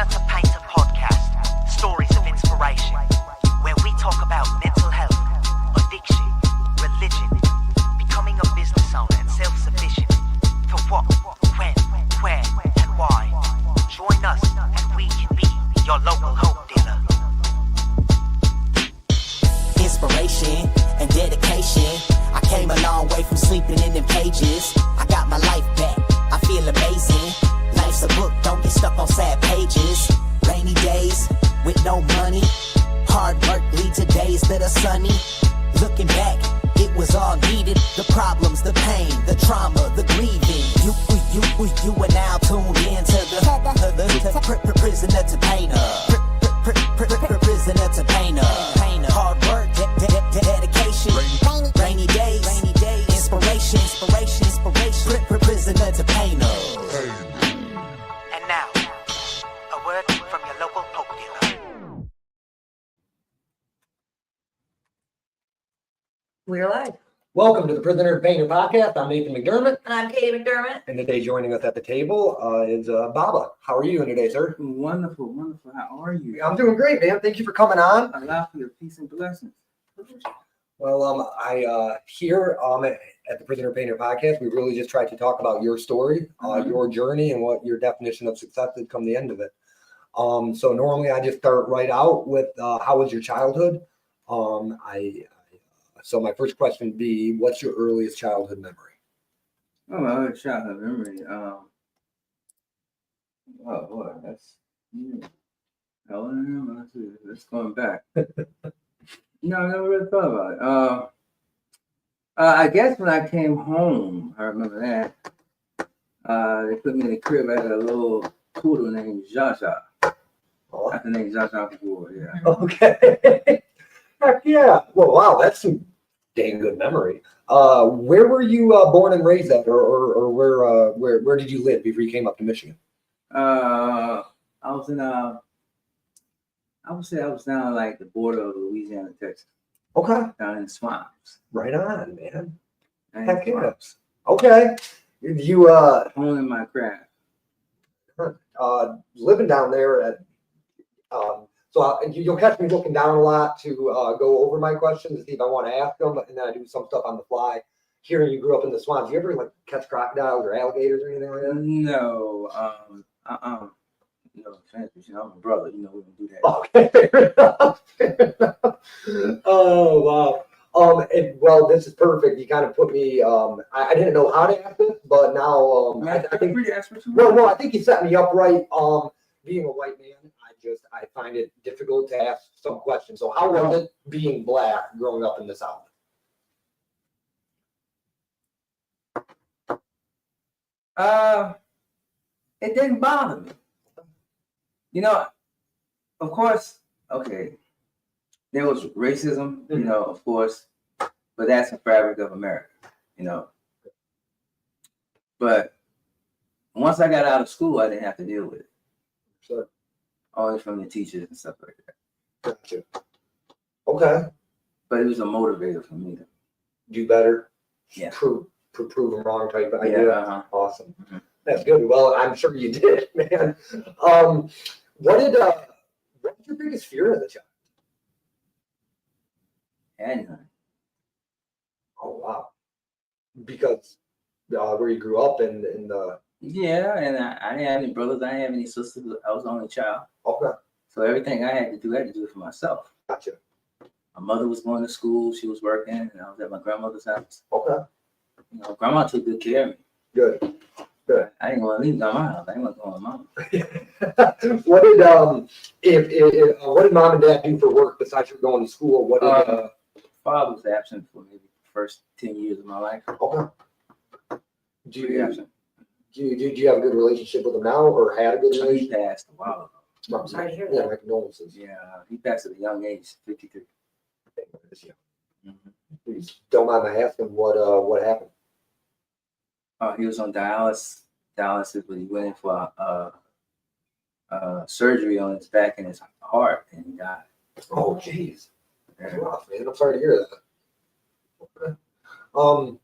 Partner to Painter podcast, stories of inspiration, where we talk about mental health, addiction, religion, becoming a business owner and self-sufficient. For what, when, where, and why. Join us and we can be your local hope dealer. Inspiration and dedication. I came a long way from sleeping in them cages. I got my life back, I feel amazing. Life's a book, don't get stuck on sad pages. Rainy days with no money. Hard work leads to days that are sunny. Looking back, it was all needed. The problems, the pain, the trauma, the grieving. You are now tuned in to the prisoner to painter. Prisoner to painter. Hard work, dedication. Rainy days, inspiration. Prisoner to painter. And now, a word from your local hope dealer. We're live. Welcome to the Prisoner to Painter podcast. I'm Nathan McDermott. And I'm Katie McDermott. And today joining us at the table is Baba. How are you doing today, sir? Wonderful. How are you? I'm doing great, man. Thank you for coming on. Allow for your peace and blessings. Well, here at the Prisoner to Painter podcast, we really just tried to talk about your story, your journey, and what your definition of success did come the end of it. So normally I just start right out with how was your childhood? So my first question would be, what's your earliest childhood memory? Oh, my earliest childhood memory. Oh boy, that's hell in let's see. That's going back. No, I never really thought about it. I guess when I came home, I remember that. They put me in the crib. I had a little poodle named Jaja. Oh. That's the name Jaja before, yeah. Okay. Heck yeah. Well, wow, that's some dang good memory. Where were you born and raised at, or where did you live before you came up to Michigan? I was in I would say I was down like the border of Louisiana and Texas. Okay. Down in the swamps. Right on, man. Down in Heck the yeah. swamps. Okay. You Honing my craft. living down there at so you'll catch me looking down a lot to go over my questions to see if I want to ask them, and then I do some stuff on the fly. Hearing you grew up in the swamps, you ever like catch crocodiles or alligators or anything like that? No, no offense, but I'm a brother. We don't do that. Okay, fair enough. Oh wow. Well, this is perfect. You kind of put me. I didn't know how to ask this, but now I think. Well, no, I think you set me up right. Being a white man, I find it difficult to ask some questions. So, how was it being black growing up in the South? It didn't bother me. Of course, okay, there was racism, of course, but that's the fabric of America, But once I got out of school, I didn't have to deal with it. Sure. Only from the teachers and stuff like that. Gotcha. Okay. But it was a motivator for me to Do better. Yeah. Prove them wrong type of idea. Yeah, Awesome. Mm-hmm. That's good. Well, I'm sure you did, man. What was your biggest fear as a child? And Oh wow. Because where you grew up in the yeah, and I didn't have any brothers, I didn't have any sisters. I was the only child. okay. So everything I had to do it for myself. Gotcha. My mother was going to school, she was working, and I was at my grandmother's house. Okay. Grandma took good care of me. Good. I didn't want to leave grandma's house. I didn't want to go with mom. What did mom and dad do for work besides you going to school? What did Father was absent for maybe the first 10 years of my life. okay. Do Pretty you absent. do you have a good relationship with him now, or had a good He relationship? passed a while ago. I'm sorry to hear Yeah, that. my condolences. Yeah, he passed at a young age, 53. Please don't mind my asking what happened. He was on dialysis, but he went in for surgery on his back and his heart, and he died. Oh, jeez. That's rough, man. I'm sorry to hear that. Okay.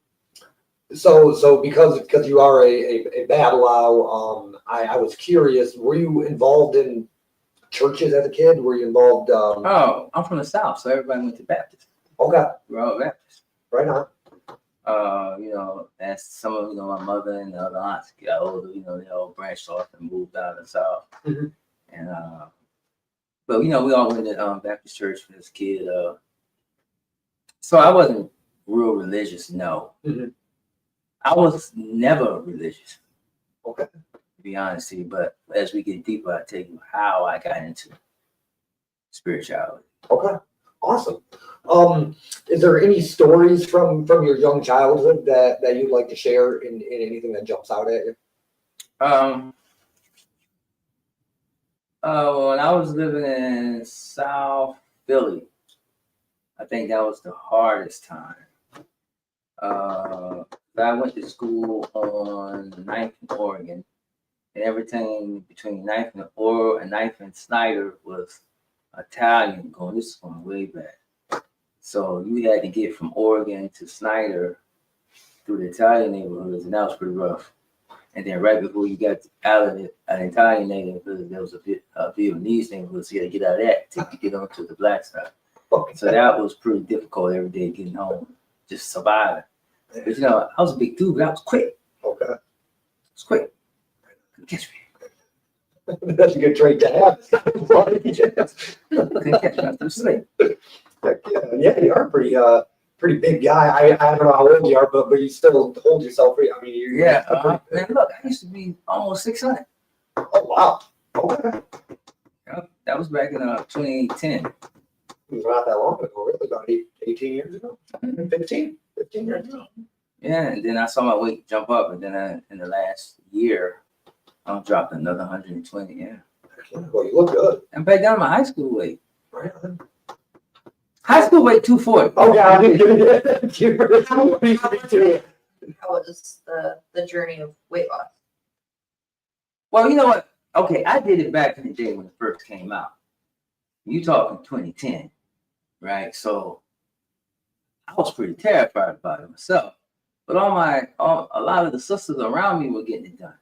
So because you are a Babalawo, I was curious. Were you involved in churches as a kid? Were you involved? Oh, I'm from the South, so everybody went to Baptist. Okay, We're all Baptist. right on. As some of my mother and the other aunts got older, they all branched off and moved out of the South. Mhm. And but we all went to Baptist church as a kid. So I wasn't real religious, no. Mhm. I was never religious. Okay. To be honest with you, but as we get deeper, I'll tell you how I got into spirituality. Okay, awesome. Is there any stories from your young childhood that you'd like to share in anything that jumps out at you? When I was living in South Philly, I think that was the hardest time. I went to school on 9th and Oregon, and everything between 9th and Oregon and 9th and Snyder was Italian going. This is going way back. So you had to get from Oregon to Snyder through the Italian neighborhoods, and that was pretty rough. And then right before you got out of an Italian neighborhood, there was a Vietnamese neighborhood, so you had to get out of that to get onto the black side. Okay. So that was pretty difficult every day getting home, just surviving. But I was a big dude, but I was quick. Okay. I was quick. Couldn't catch me. That's a good trait to have. Couldn't catch me. I was too sleep. Yeah, you are pretty big guy. I don't know how old you are, but you still hold yourself pretty. I mean, Yeah. Man, look, I used to be almost 600. Oh wow. Okay. That was back in 2010. It was not that long ago, really, about 18 years ago. 15 years ago. Yeah, and then I saw my weight jump up, and then in the last year, I dropped another 120. Yeah. Well, you look good. I'm back down to my high school weight. Right on. High school weight 240. Okay, I didn't get it. How was the journey of weight loss? Well, you know what? Okay, I did it back in the day when it first came out. You talking 2010, right? So I was pretty terrified about it myself. But a lot of the sisters around me were getting it done.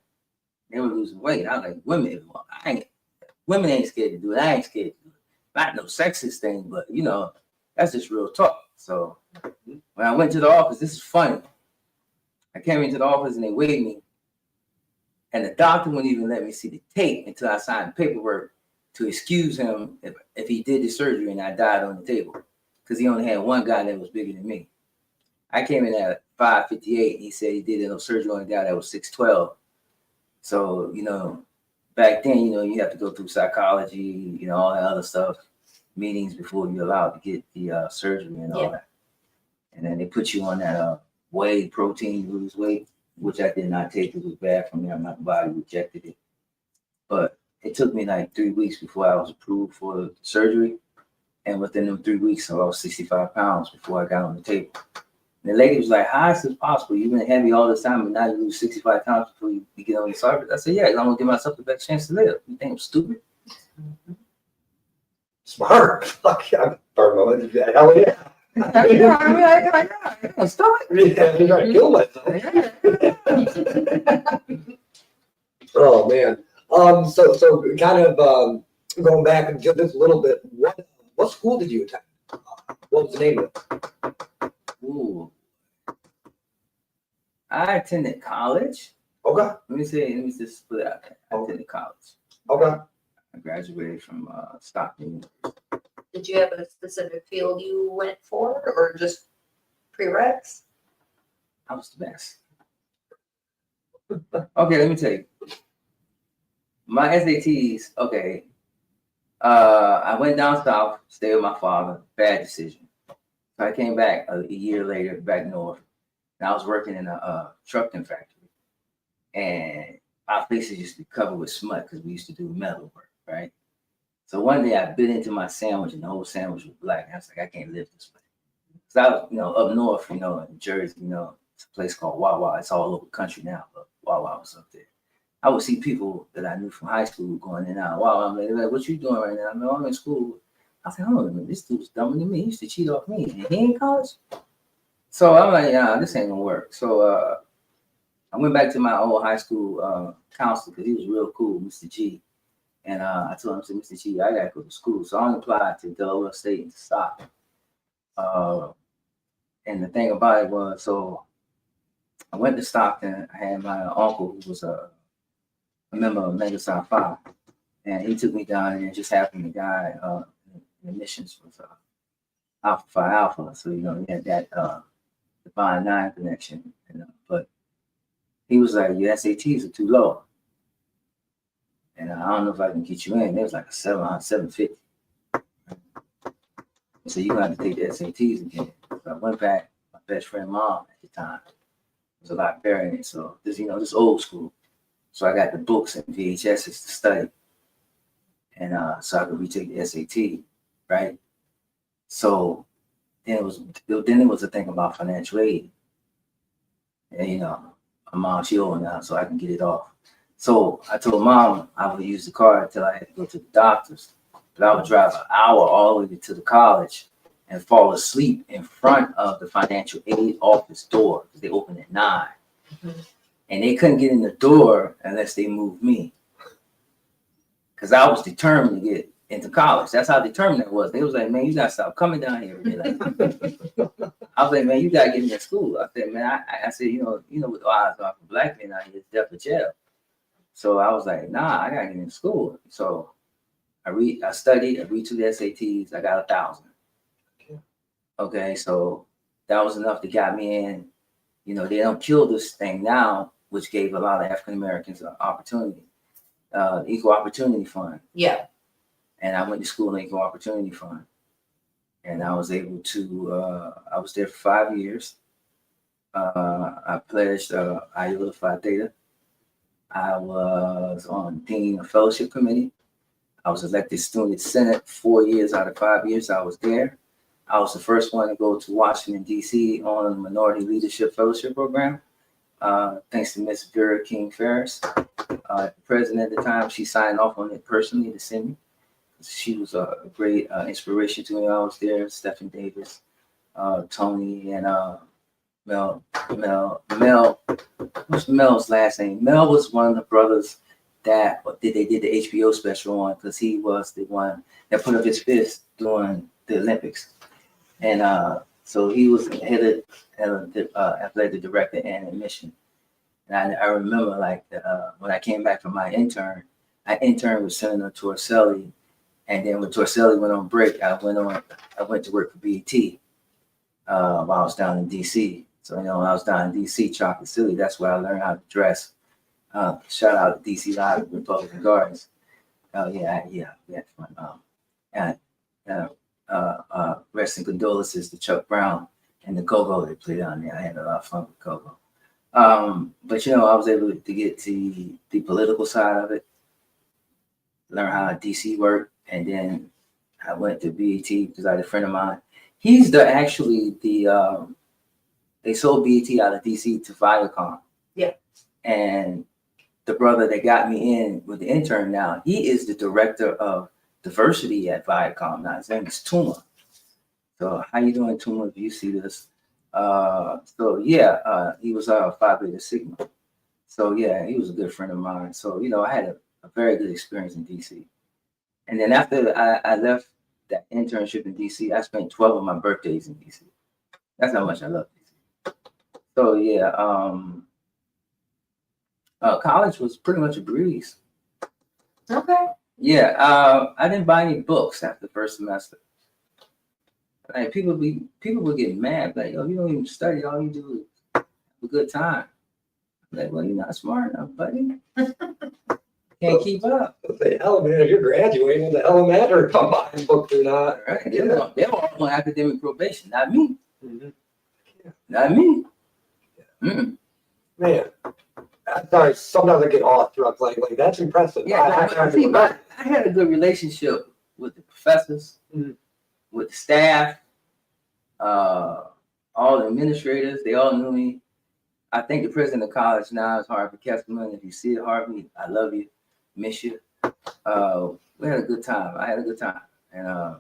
They were losing weight. I was like, women ain't scared to do it. I ain't scared to do it. Not no sexist thing, but that's just real talk. So when I went to the office, this is funny. I came into the office and they weighed me. And the doctor wouldn't even let me see the tape until I signed the paperwork to excuse him if he did the surgery and I died on the table. Because he only had one guy that was bigger than me. I came in at 5'58". He said he did no surgery on a guy that was 6'12". So, back then, you have to go through psychology, all that other stuff, meetings before you're allowed to get the surgery and all that. And then they put you on that whey protein to lose weight, which I did not take. It was bad for me. My body rejected it. But it took me like 3 weeks before I was approved for the surgery. And within them 3 weeks, I was 65 pounds before I got on the table. And the lady was like, how is this possible? You've been heavy all this time, but now you lose 65 pounds before you get on the surface. I said, yeah, I'm going to give myself the best chance to live. You think I'm stupid? Smart. Fuck yeah. Hell yeah. I'm going to stop it. Yeah, you're trying to kill myself. Oh man. So kind of going back just a little bit. What school did you attend? What was the name of it? Ooh. I attended college. Okay. Let me just split it out there. I attended college. Okay. I graduated from Stockton. Did you have a specific field you went for, or just prereqs? I was the best. Okay, let me tell you. My SATs, okay. I went down south, stayed with my father. Bad decision. So I came back a year later, back north. And I was working in a trucking factory. And our faces used to be covered with smut because we used to do metal work, right? So one day I bit into my sandwich and the whole sandwich was black. And I was like, I can't live this way. Because I was, up north, in Jersey, it's a place called Wawa. It's all over the country now, but Wawa was up there. I would see people that I knew from high school going in and out. Wow, I'm like, what you doing right now? I'm like, I'm in school. I was like, hold on a minute, this dude's dumber than me. He used to cheat off me. And he in college? So I'm like, yeah, this ain't gonna work. So I went back to my old high school counselor because he was real cool, Mr. G. And I told him, I said, Mr. G, I gotta go to school. So I applied to Delaware State and Stockton. And the thing about it was, so I went to Stockton. I had my uncle who was a member of Mega Psi Phi, and he took me down and just happened the guy in admissions was Alpha Phi Alpha. So, you know, he had that Divine Nine connection. But he was like, your SATs are too low. And I don't know if I can get you in. It was like a 750. So you're gonna have to take the SATs again. So I went back, my best friend mom at the time was a librarian. So this, you know, this old school. So I got the books and VHSs to study. And so I could retake the SAT, right? So then it was a thing about financial aid. And you know, my mom, she old now, so I can get it off. So I told mom I would use the car until I had to go to the doctor's. But I would drive an hour all the way to the college and fall asleep in front of the financial aid office door because they open at 9. Mm-hmm. And they couldn't get in the door unless they moved me. Because I was determined to get into college. That's how determined I was. They was like, man, you gotta stop coming down here. Like, I was like, man, you gotta get me to school. I said, man, I said, you know what the odds are for black men out here, it's death or jail. So I was like, nah, I gotta get into school. So I studied, I retook the SATs, I got 1,000. Okay, so that was enough to get me in. You know, they don't kill this thing now, which gave a lot of African Americans an opportunity. Equal Opportunity Fund. Yeah. And I went to school in the Equal Opportunity Fund. And I was able to, I was there for 5 years. I pledged Iota Phi Theta. I was on Dean of Fellowship Committee. I was elected Student Senate 4 years out of 5 years I was there. I was the first one to go to Washington, D.C. on the Minority Leadership Fellowship Program. Thanks to Miss Vera King Ferris. The president at the time, she signed off on it personally to send me. She was a great inspiration to me when I was there. Stephen Davis, Tony, and Mel. What's Mel's last name? Mel was one of the brothers that they did the HBO special on because he was the one that put up his fist during the Olympics. And so he was head of the athletic director and admission. And I remember like when I came back from my intern, I interned with Senator Torselli. And then when Torselli went on break, I went to work for BET while I was down in DC. So, you know, when I was down in DC, Chocolate City, that's where I learned how to dress. Shout out to DC Live, Republican Gardens. Oh yeah, we had fun. And rest in condolences to Chuck Brown and the Go-Go they played on there. I had a lot of fun with Go-Go. But you know, I was able to get to the political side of it, learn how DC worked, and then I went to BET because I had a friend of mine. He's they sold BET out of DC to Viacom. Yeah. And the brother that got me in with the intern now, he is the director of diversity at Viacom now. His name is Tuma. So how you doing, Tuma, if you see this? So yeah, he was Phi Beta Sigma. So yeah, he was a good friend of mine. So, you know, I had a very good experience in DC. And then after I left that internship in DC, I spent 12 of my birthdays in DC. That's how much I love DC. So yeah, college was pretty much a breeze. Okay. Yeah, I didn't buy any books after the first semester. Like people would get mad, like, yo, you don't even study, all you do is have a good time. I'm like, well, you're not smart enough, buddy. Can't keep up. The hell, man, if you're graduating, the hell matter if I'm buying books or not. Right? They were all on academic probation, not me. Mm-hmm. Yeah. Not me. Yeah. Man, I'm sorry. Sometimes I get off drugs. Like that's impressive. Yeah, I had a good relationship with the professors, mm-hmm. with the staff, all the administrators. They all knew me. I think the president of college now is Harvey Kesselman. If you see it, Harvey, I love you, miss you. We had a good time. I had a good time, and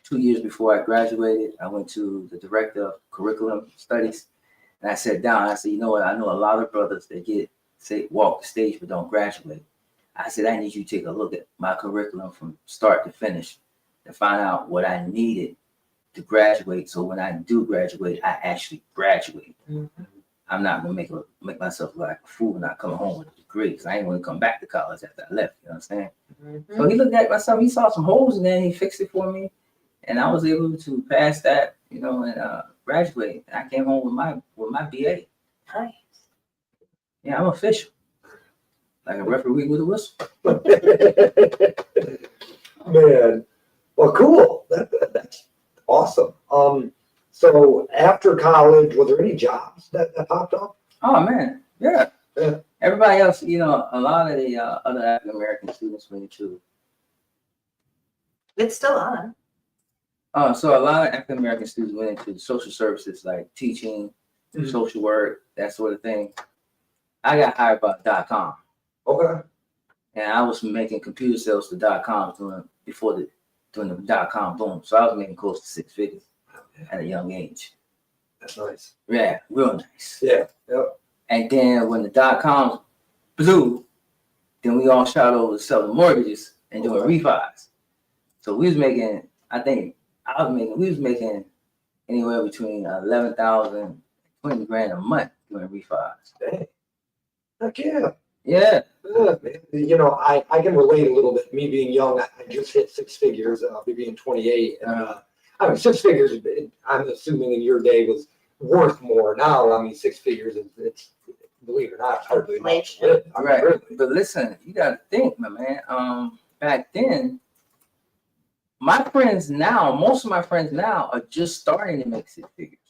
2 years before I graduated, I went to the director of curriculum studies, and I sat down. I said, you know what? I know a lot of brothers that walk the stage but don't graduate. I said, I need you to take a look at my curriculum from start to finish to find out what I needed to graduate. So when I do graduate, I actually graduate. Mm-hmm. I'm not gonna make myself look like a fool not coming home with a degree, because I ain't gonna come back to college after I left. You know what I'm saying? Mm-hmm. So he looked at myself. He saw some holes in there, and he fixed it for me, and I was able to pass that, you know, and graduate. And I came home with my BA. Nice. Yeah, I'm official, like a referee with a whistle. Man, well, cool. That's awesome. So after college, was there any jobs that popped up? Oh man, yeah. Yeah. Everybody else, you know, a lot of the other African American students went into. It's still on. So a lot of African American students went into social services, like teaching, social work, that sort of thing. I got hired by .com. Okay. And I was making computer sales to .com during the .com boom. So I was making close to 6 figures at a young age. That's nice. Yeah, real nice. Yeah. Yep. And then when the .coms blew, then we all shot over to selling mortgages and doing refis. So we was making, we was making anywhere between 11,000, 20 grand a month doing refis. Dang. Heck yeah. Yeah. Yeah, man. You know, I can relate a little bit. Me being young, I just hit 6 figures, me being 28. And, I mean, 6 figures, I'm assuming in your day was worth more. Now, I mean, 6 figures, it's believe it or not, hardly much. I mean, Right. really. But listen, you got to think, my man. Back then, most of my friends now are just starting to make 6 figures.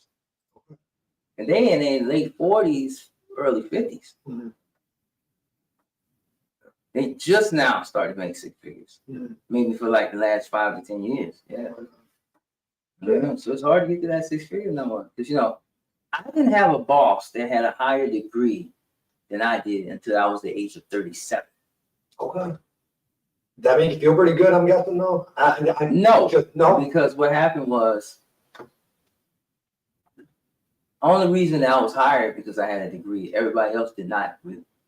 And they in their late 40s, early 50s. Mm-hmm. They just now started to make 6 figures. Mm-hmm. Maybe for like the last 5 to 10 years. Yeah. So it's hard to get to that 6 figure number. Because, you know, I didn't have a boss that had a higher degree than I did until I was the age of 37. Okay. That made you feel pretty good, I'm guessing, though? No, because what happened was, only reason that I was hired because I had a degree. Everybody else did not,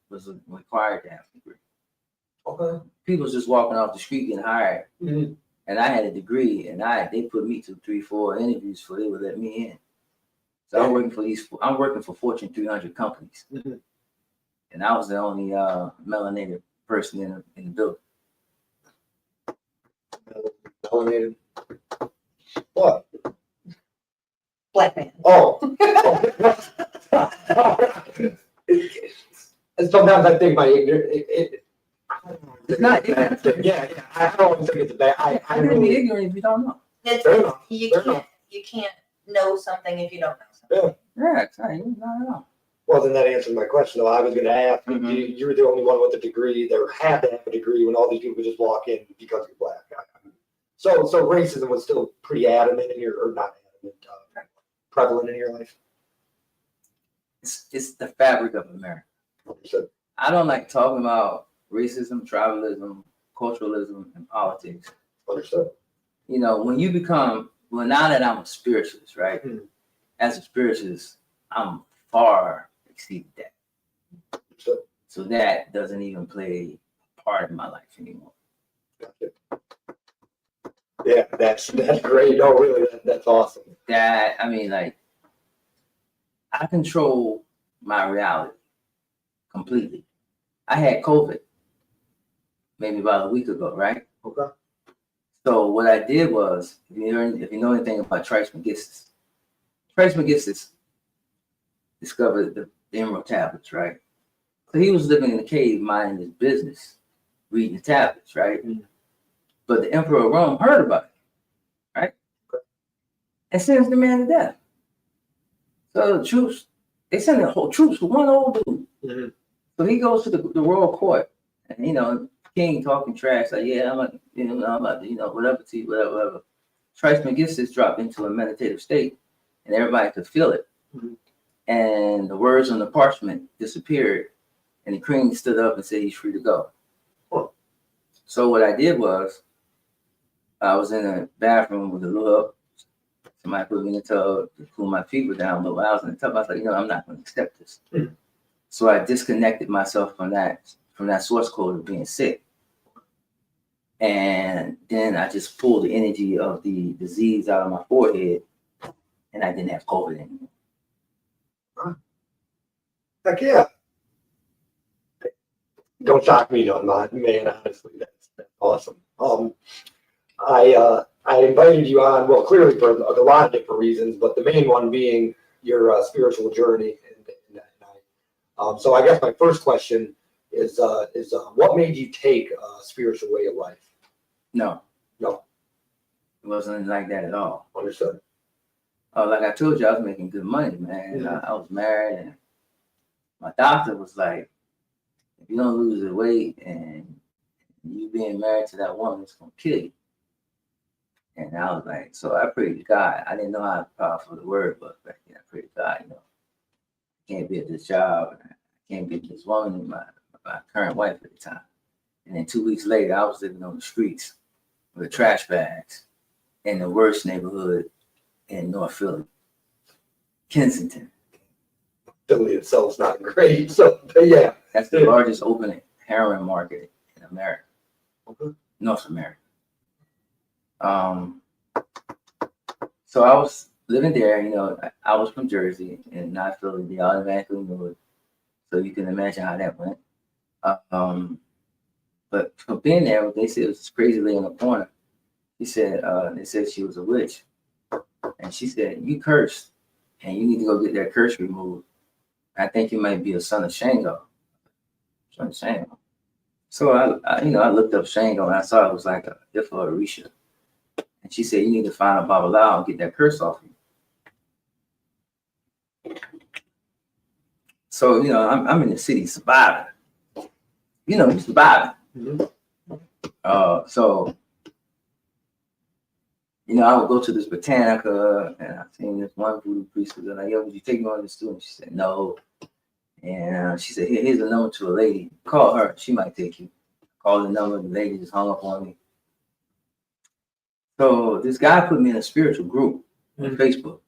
was required to have a degree. Okay. People was just walking off the street getting hired. Mm-hmm. And I had a degree, and they put me through 3, 4 interviews before they would let me in. So I'm working for Fortune 300 companies. Mm-hmm. And I was the only melanated person in the building. Melanated. What? Black man. Oh. And sometimes I think my ignorance. It's not ignorant. Yeah. I don't think it's bad. I can really be ignorant if you don't know. Fair enough. You can't know something if you don't know something. Yeah, it's not at all. Well, then that answers my question. Though I was going to ask, Mhm. you were the only one with a degree. There had to have a degree when all these people just walk in because you're black. So racism was still pretty adamant in your, or not adamant, prevalent in your life. It's the fabric of America. So, I don't like talking about racism, tribalism, culturalism, and politics. understood. You know, when you become, well, now that I'm a spiritualist, right? Mhm. As a spiritualist, I'm far exceeded that. Understood. So that doesn't even play a part in my life anymore. Gotcha. Yeah, that's great. No, really, that's awesome. That, I mean, like, I control my reality completely. I had COVID maybe about a week ago, right? Okay. So what I did was, if you know anything about Trice McGinnis discovered the emerald tablets, right? So he was living in a cave, minding his business, reading the tablets, right? Mm-hmm. But the Emperor of Rome heard about it, right? And sentenced the man to death. So the troops, they sent the whole troops for one old dude. Mm-hmm. So he goes to the royal court, and you know, King talking trash, like, yeah, I'm about to, whatever to you, whatever. Trice McGinnis dropped into a meditative state, and everybody could feel it. Mm-hmm. And the words on the parchment disappeared, and the king stood up and said he's free to go. Oh. So what I did was, I was in the bathroom with a little. Somebody put me in the tub to cool my feet were down, but when I was in the tub, I was like, I'm not going to accept this. So I disconnected myself from that source code of being sick. And then I just pulled the energy of the disease out of my forehead, and I didn't have COVID anymore. Heck yeah. Don't shock me, no, man. Honestly, that's awesome. I invited you on, well, clearly for a lot of different reasons, but the main one being your spiritual journey. So I guess my first question is what made you take a spiritual way of life? No. It wasn't like that at all. Understood. Like I told you, I was making good money, man. Yeah. I was married, and my doctor was like, if you don't lose the weight and you being married to that woman, it's going to kill you. And I was like, so I prayed to God. I didn't know how powerful the word was back then. I prayed to God, I can't be at this job. I can't be with this woman, my current wife at the time. And then 2 weeks later, I was living on the streets with trash bags in the worst neighborhood in North Philly, Kensington. Philly itself's not great, so yeah. That's the largest open heroin market in America, North America. So I was living there, I was from Jersey and not Philly. They automatically knew it. So you can imagine how that went. But for being there, they said it was this crazy lady in the corner. She said, they said she was a witch. And she said, you cursed and you need to go get that curse removed. I think you might be a son of Shango. Son of Shango. So I looked up Shango and I saw it was like a Ifa or Orisha. And she said, you need to find a Babalawo and get that curse off you. So, I'm in the city surviving. Surviving. So, I would go to this Botanica and I seen this one voodoo priest was like, yo, would you take me on this student? She said, no. And she said, here's a number to a lady. Call her. She might take you. Called the number. The lady just hung up on me. So this guy put me in a spiritual group on Facebook.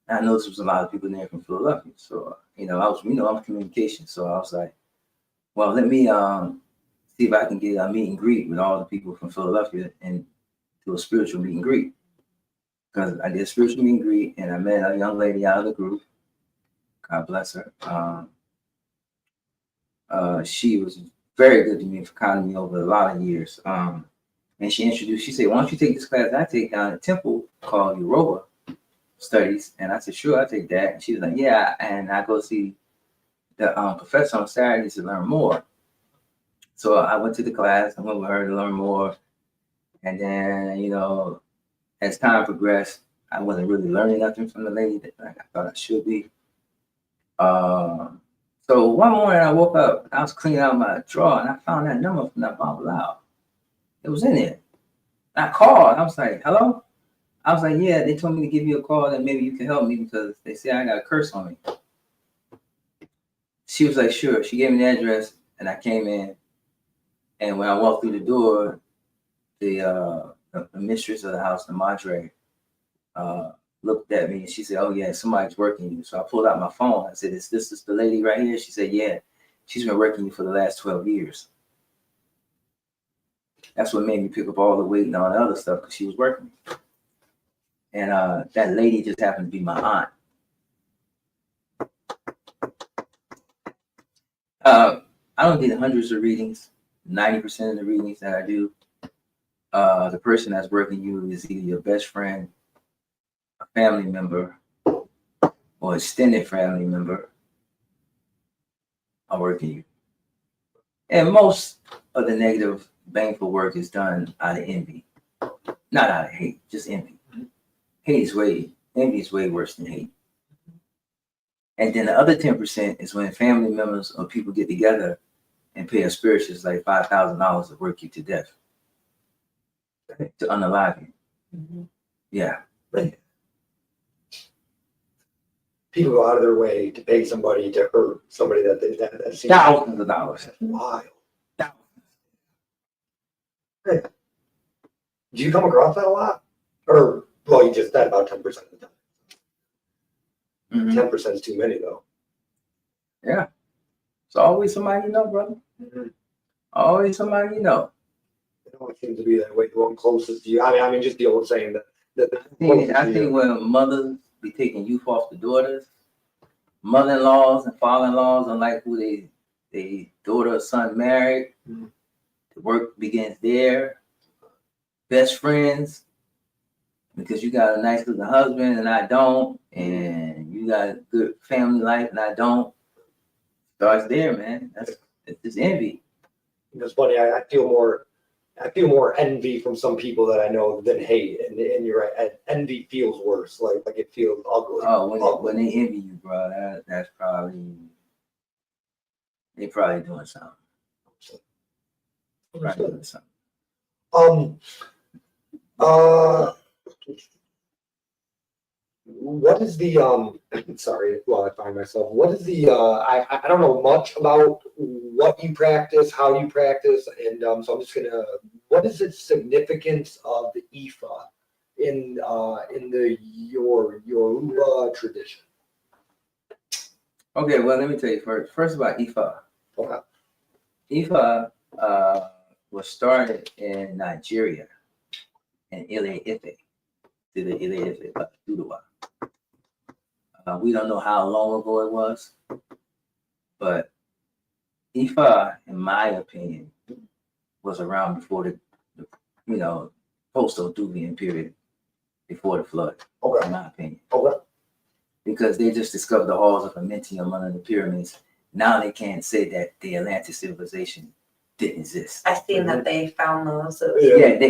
And I noticed there was a lot of people there from Philadelphia. So, I'm communication. So I was like, well, let me see if I can get a meet and greet with all the people from Philadelphia and do a spiritual meet and greet. Because I did a spiritual meet and greet and I met a young lady out of the group. God bless her. She was very good to me for counting me over a lot of years. And she said, why don't you take this class I take down at Temple called Yoruba Studies? And I said, sure, I'll take that. And she was like, yeah. And I go see the professor on Saturdays to learn more. So I went to the class. I went with her to learn more. And then, as time progressed, I wasn't really learning nothing from the lady that I thought I should be. So one morning I woke up, I was cleaning out my drawer and I found that number from that Babalawo. It was in there. I called. I was like, hello? I was like, yeah, they told me to give you a call and maybe you can help me because they say I got a curse on me. She was like, sure. She gave me the address and I came in. And when I walked through the door, the mistress of the house, the madre, looked at me and she said, oh yeah, somebody's working you. So I pulled out my phone. I said, is this the lady right here? She said, yeah, she's been working you for the last 12 years. That's what made me pick up all the weight and all the other stuff because she was working. And that lady just happened to be my aunt. I don't get hundreds of readings. 90% of the readings that I do, the person that's working you is either your best friend, a family member, or extended family member are working you. And most of the negative baneful work is done out of envy, not out of hate, just envy. Envy is way worse than hate. And then the other 10% is when family members or people get together and pay a spiritualist like $5,000 to work you to death, to unalive you. Yeah. People go out of their way to pay somebody to hurt somebody that seems Thousands of dollars. wild. Do you come across that a lot? Or, well, you just said about 10% of the time. 10% is too many, though. Yeah. It's always somebody you know, brother. Always somebody you know. It always seems to be that way. The one closest to you. I mean, just the old saying that. I think when mothers be taking youth off the daughters, mother-in-laws and father-in-laws don't like who they daughter or son married. The work begins there. Best friends, because you got a nice looking husband and I don't, and you got a good family life and I don't. Starts there, man. It's just envy. It's funny. I feel more envy from some people that I know than hate, and you're right. Envy feels worse. Like it feels ugly. Oh, when they envy you, bro, that's probably they probably doing something. Probably doing something. What is the sorry, well, I find myself, what is the I don't know much about what you practice, how you practice, and so I'm just gonna, what is the significance of the Ifa in the Yoruba tradition? Okay, well, let me tell you first about Ifa. Okay. Ifa was started in Nigeria, in Ile-Ife, to the Ile-Ife, Duduwa. We don't know how long ago it was, but Ifa, in my opinion, was around before the post-Oduvian period, before the flood. Okay. In my opinion. Okay. Because they just discovered the halls of Amentium under the pyramids. Now they can't say that the Atlantic civilization didn't exist. I've seen that they found those.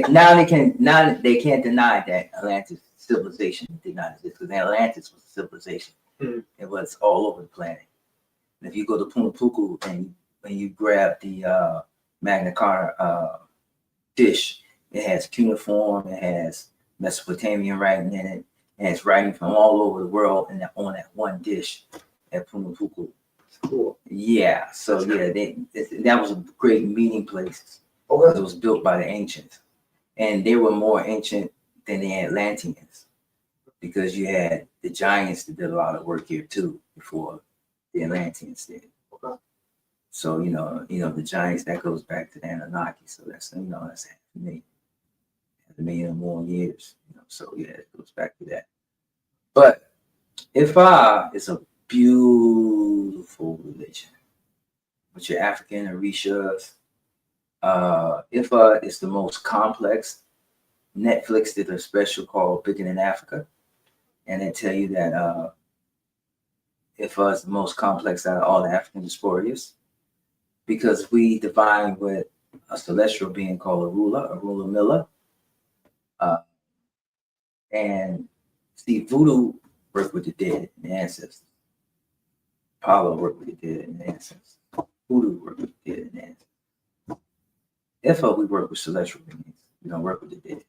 Now they can't deny that Atlantic civilization did not exist, because Atlantis was a civilization. It was all over the planet. And if you go to Punapuku and when you grab the Magna Carta dish, it has cuneiform, it has Mesopotamian writing in it, and it's writing from all over the world and on that one dish at Punapuku. Cool. Yeah, so yeah, that was a great meeting place. Okay. It was built by the ancients, and they were more ancient than the Atlanteans, because you had the giants that did a lot of work here too before the Atlanteans did. Okay. So you know the giants, that goes back to the Anunnaki. So that's that's half a million or more years. So yeah, it goes back to that. But Ifa is a beautiful religion with your African Orishas. Ifa is the most complex. Netflix did a special called Bigger Than Africa, and they tell you that Ifa is the most complex out of all the African diasporas, because we divine with a celestial being called Arula Miller. And see, voodoo work with the dead and the ancestors. Apollo work with the dead and the ancestors. Voodoo work with the dead and the ancestors. Ifa, we work with celestial beings. We don't work with the dead.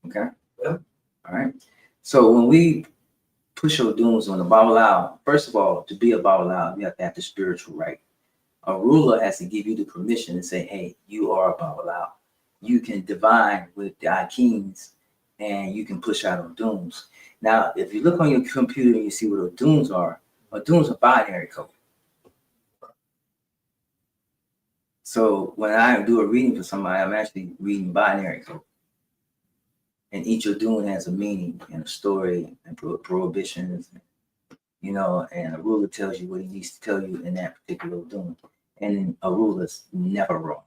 Okay? Yeah. All right. So when we push our dunes on the Babalawo, first of all, to be a Babalawo, you have to have the spiritual right. A ruler has to give you the permission to say, hey, you are a Babalawo. You can divine with the Akins, and you can push out on dooms. Now, if you look on your computer and you see what dooms are binary code. So when I do a reading for somebody, I'm actually reading binary code. And each Odun has a meaning and a story and prohibitions, and a ruler tells you what he needs to tell you in that particular Odun. And a ruler's never wrong.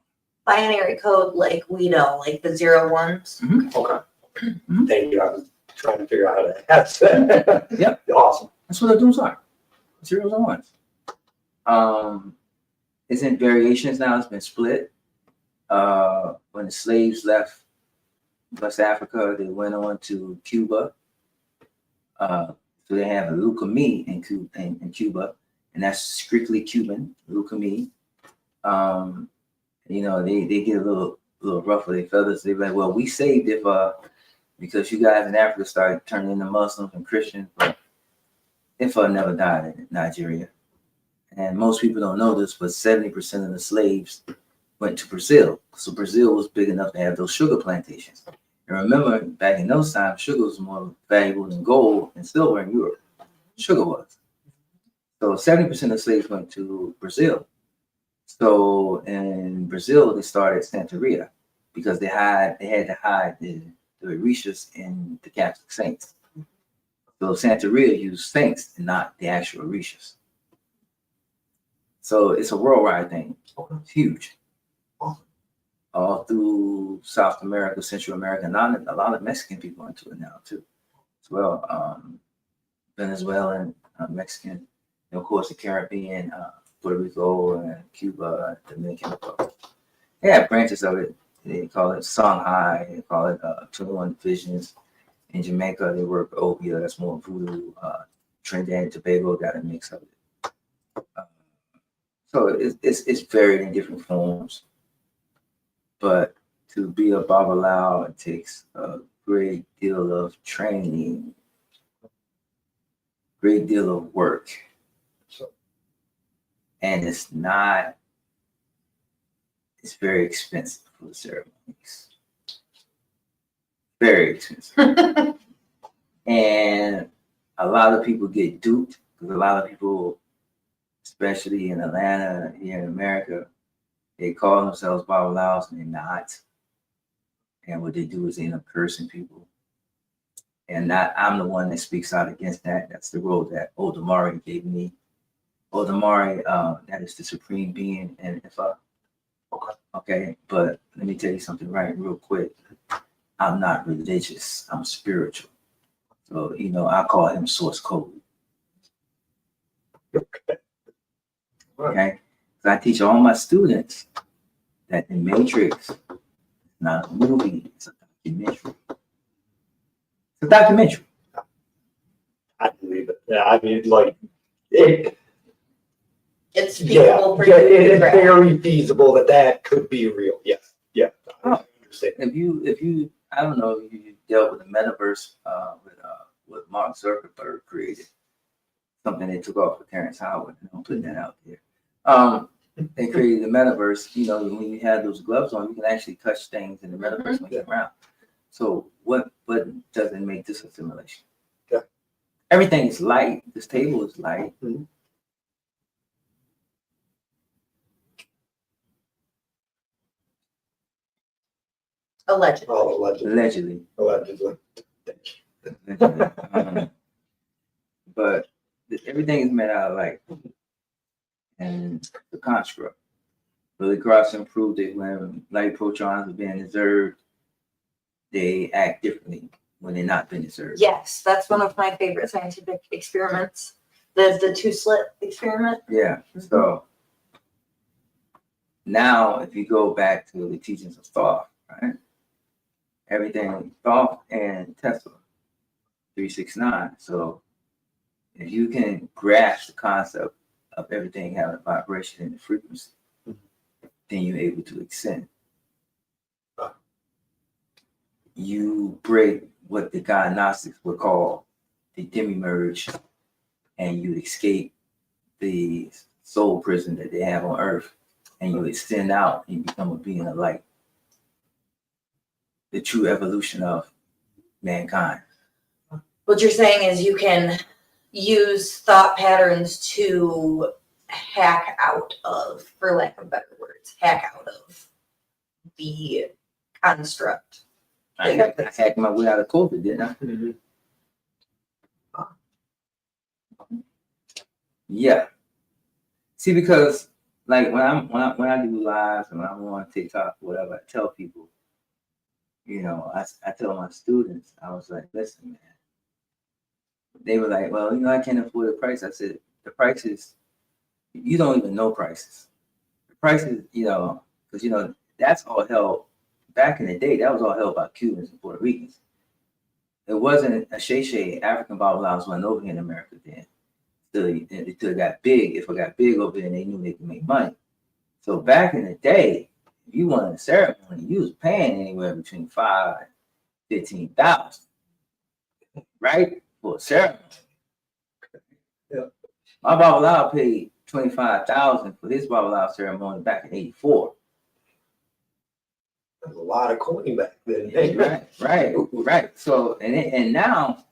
Binary code, like we know, like the 0 1s. Mm-hmm. Okay. Mm-hmm. Thank you. I was trying to figure out how to ask that. Yep. Awesome. That's what Oduns are. 0s and 1s. It's in variations now. It's been split. When the slaves left West Africa, they went on to Cuba. So they have a Lucami in Cuba, and that's strictly Cuban, Lucami. They get a little rough with their feathers. They're like, well, we saved it because you guys in Africa started turning into Muslims and Christians, but Ifa never died in Nigeria. And most people don't know this, but 70% of the slaves went to Brazil. So Brazil was big enough to have those sugar plantations. And remember, back in those times, sugar was more valuable than gold and silver in Europe. Sugar was. So 70% of slaves went to Brazil. So in Brazil, they started Santeria because they had to hide the Orishas and the Catholic saints. So Santeria used saints and not the actual Orishas. So it's a worldwide thing. It's huge. All through South America, Central America, and a lot of Mexican people into it now too, as well. Venezuelan, Mexican, and of course the Caribbean, Puerto Rico, and Cuba, Dominican Republic. They have branches of it. They call it Songhai. They call it 21 Divisions. In Jamaica, they work obeah. That's more voodoo. Trinidad and Tobago got a mix of it. So it's varied in different forms. But to be a babalawo, it takes a great deal of training, great deal of work. And it's very expensive for the ceremonies. Very expensive. And a lot of people get duped because a lot of people, especially in Atlanta, here in America, they call themselves babalawos and they're not. And what they do is they end up cursing people. And I'm the one that speaks out against that. That's the role that Odamari gave me. Odamari, that is the supreme being. And if okay, but let me tell you something real quick. I'm not religious. I'm spiritual. So, I call him source code. Okay? So I teach all my students that the Matrix is not a movie, it's a documentary. It's a documentary. I believe it. Yeah, I mean, like, it. It's feasible for you it to is grab. very feasible that could be real. Yes. Yeah. I understand. If you, I don't know, if you dealt with the metaverse with Mark Zuckerberg created, something they took off with Terrence Howard. I'm putting that out there. They created the metaverse. When you have those gloves on, you can actually touch things in the metaverse when you're around. So what doesn't make this a simulation? Yeah. Everything is light. This table is light. Mm-hmm. Allegedly. Oh, allegedly. Allegedly. But everything is made out of light. And the construct. Really Cross proved that when light protons are being observed, they act differently when they're not being observed. Yes, that's one of my favorite scientific experiments. The two-slit experiment. Yeah. So now if you go back to the teachings of thought, right? Everything thought and Tesla, 369. So if you can grasp the concept of everything having a vibration and a frequency, then you're able to ascend. You break what the God Gnostics would call the demi-merge, and you escape the soul prison that they have on earth, and you extend out and become a being of light. The true evolution of mankind. What you're saying is you can use thought patterns to hack out of, for lack of better words, hack out of the construct. I hacked my way out of COVID, didn't I? Mm-hmm. Yeah. See, because like when I do lives and when I'm on TikTok or whatever, I tell people, I tell my students, I was like, listen, man. They were like, well, I can't afford the price. I said, the prices, you don't even know prices. The prices, because that's all held back in the day. That was all held by Cubans and Puerto Ricans. It wasn't a Shay African babalawos went over here in America then. Until it got big. If it got big over there, they knew they could make money. So back in the day, if you wanted a ceremony, you was paying anywhere between $5,000 and $15,000, right, for a ceremony. Yeah. My babalawo paid $25,000 for his babalawo ceremony back in '84. lot of coin back then. Right. So and now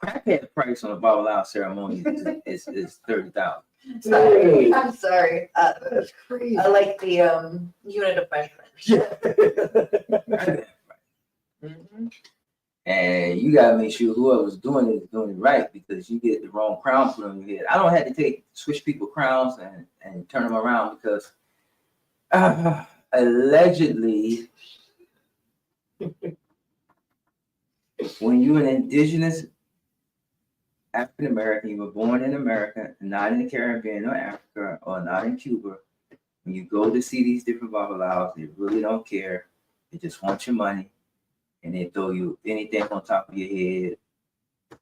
crackhead price on a Babalawo ceremony is 30,000. Sorry. I'm sorry. That's crazy. I like the unit of measurement. Yeah. Mhm. And you gotta make sure whoever's doing it is doing it right, because you get the wrong crown put on your head. I don't have to switch people crowns and turn them around because allegedly, when you're an indigenous African American, you were born in America, not in the Caribbean or Africa or not in Cuba. When you go to see these different babalawos, they really don't care. They just want your money, and they throw you anything on top of your head,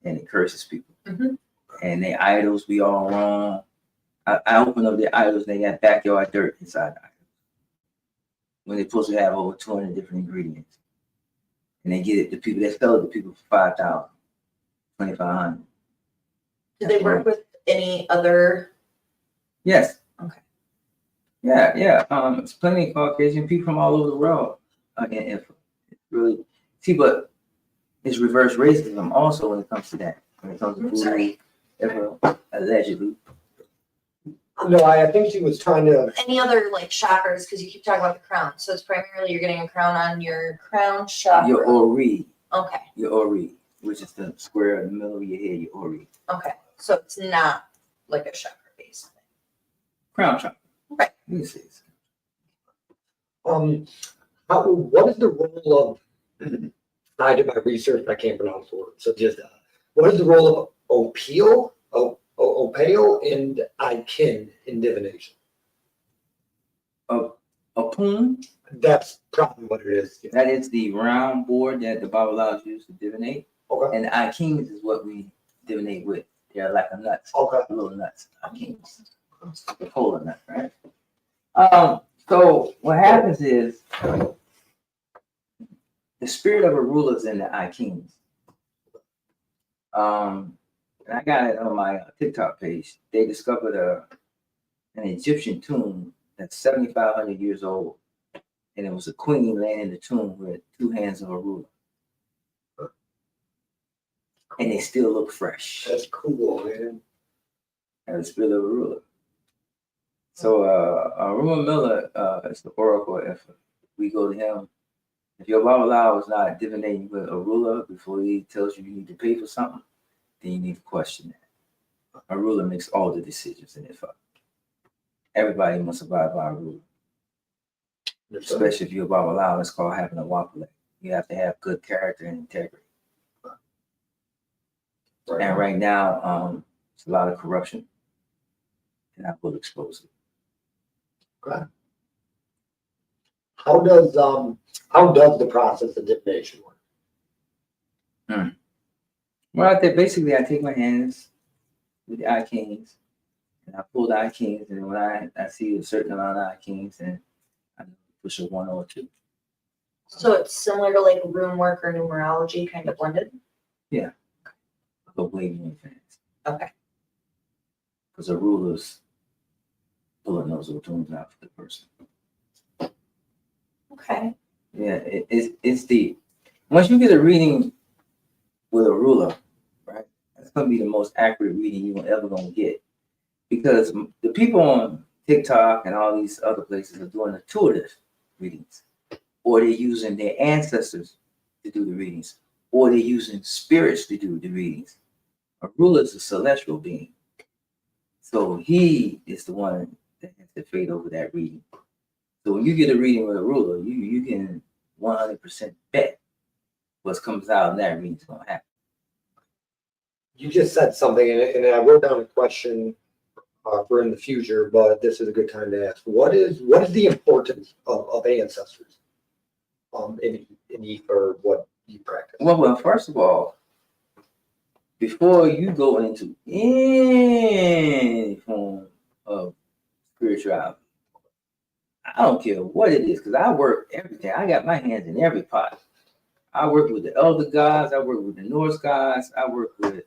and it curses people. Mhm. And their idols be all wrong. I open up their idols, they got backyard dirt inside the idols, when they're supposed to have over 200 different ingredients. And they get it to people, they sell it to people for 5,000, 2,500. Do they work with any other? Yes. Okay. Yeah. It's plenty of Caucasian people from all over the world. Really, see, but it's reverse racism also when it comes to that. When it comes to Sorry. Allegedly. No, I think she was trying to. Any other like chakras? Because you keep talking about the crown. So it's primarily you're getting a crown on your crown chakra. Your ori. Okay. Your ori, which is the square in the middle of your head, your ori. Okay. So it's not like a chakra base thing. Crown chakra. Right. You see. What is the role of? I did my research, but I can't pronounce the word. So just, what is the role of opale and Ikin in divination? Apun. That's probably what it is. Yeah. That is the round board that the Babalawos use to divinate. Okay. And the Ikings is what we divinate with. They're like a nuts. Okay. Little nuts. Ikings. The polar nut, right? So what happens is the spirit of a ruler is in the Ikings. And I got it on my TikTok page. They discovered an Egyptian tomb that's 7,500 years old. And it was a queen laying in the tomb with two hands of a ruler. And they still look fresh. That's cool, man. And the spirit of a ruler. So Olumo Miller is the oracle. If we go to him, if your Babalawo is not divinating with a ruler before he tells you need to pay for something, then you need to question that. A ruler makes all the decisions in it. Everybody must abide by a ruler. Especially if you're a Babalawo, it's called having a wapale. You have to have good character and integrity. Right. And right now, it's a lot of corruption, and I will expose it. Okay. How does the process of divination work? Well, basically, I take my hands with the eye kings, and I pull the eye kings, and when I see a certain amount of eye kings, and I push a 1 or 2. So it's similar to like rune work or numerology, kind of blended. Yeah, but way more advanced. Okay. Because the ruler's pulling those tunes out for the person. Okay. Yeah, it's deep. Once you get a reading with a ruler, right, that's gonna be the most accurate reading you're ever gonna get, because the people on TikTok and all these other places are doing intuitive readings, or they're using their ancestors to do the readings, or they're using spirits to do the readings. A ruler is a celestial being, so he is the one that has to fade over that reading. So when you get a reading with a ruler, you can 100% bet what comes out in that reading is going to happen. You just said something, and I wrote down a question for in the future, but this is a good time to ask. What is the importance of ancestors in for what you practice? Well, first of all, before you go into any form of spirituality, I don't care what it is, because I work everything. I got my hands in every pot. I work with the elder gods. I work with the Norse gods. I work with,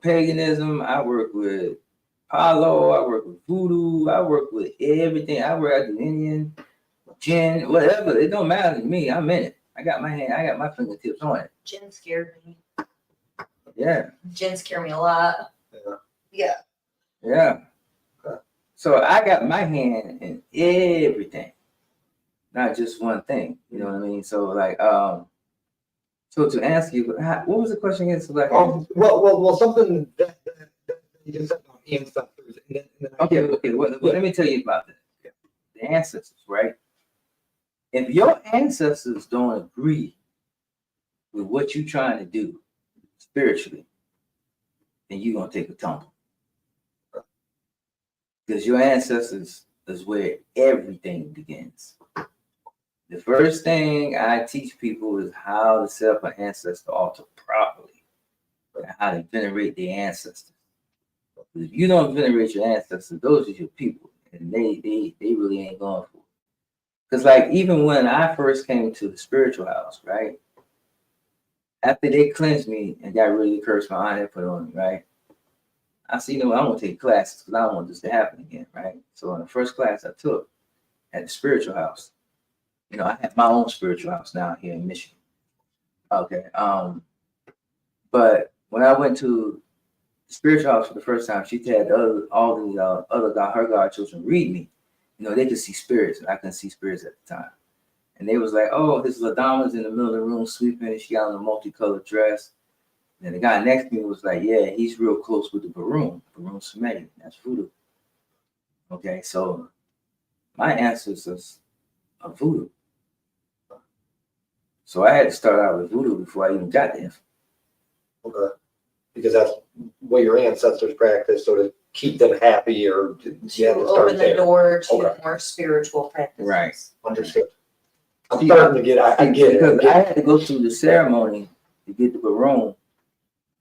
paganism. I work with Palo. I work with voodoo. I work with everything. I work at the Indian, gin, whatever. It don't matter to me. I'm in it. I got my fingertips on it. Gin scared me. Yeah. Gin scared me a lot. Yeah. Yeah. Okay. So I got my hand in everything, not just one thing. You know what I mean? So like, so to answer you, what was the question again? So like, well, something that you just said about ancestors. And then okay. Well, let me tell you about that. The ancestors, right? If your ancestors don't agree with what you're trying to do spiritually, then you're gonna take a tumble. Because your ancestors is where everything begins. The first thing I teach people is how to set up an ancestor altar properly, and how to venerate their ancestors. If you don't venerate your ancestors, those are your people, and they really ain't going for it. Because like even when I first came to the spiritual house, right? After they cleansed me and got rid of the curse my aunt had put on me, right? I said, you know what, I'm gonna take classes because I don't want this to happen again, right? So in the first class I took at the spiritual house, you know, I have my own spiritual house now here in Michigan. Okay. But when I went to the spiritual house for the first time, she had all the her godchildren read me. You know, they could see spirits, and I couldn't see spirits at the time. And they was like, oh, this Ladama's in the middle of the room sweeping, and she got on a multicolored dress. And the guy next to me was like, yeah, he's real close with the Baroon Sumedi. That's voodoo. Okay, so my ancestors are voodoo. So I had to start out with voodoo before I even got there. Okay. Because that's what your ancestors practiced, so to keep them happy or To open the door to more spiritual practices. Right. Understood. I'm starting to get. I get because it. I had to go through the ceremony to get the Baroon,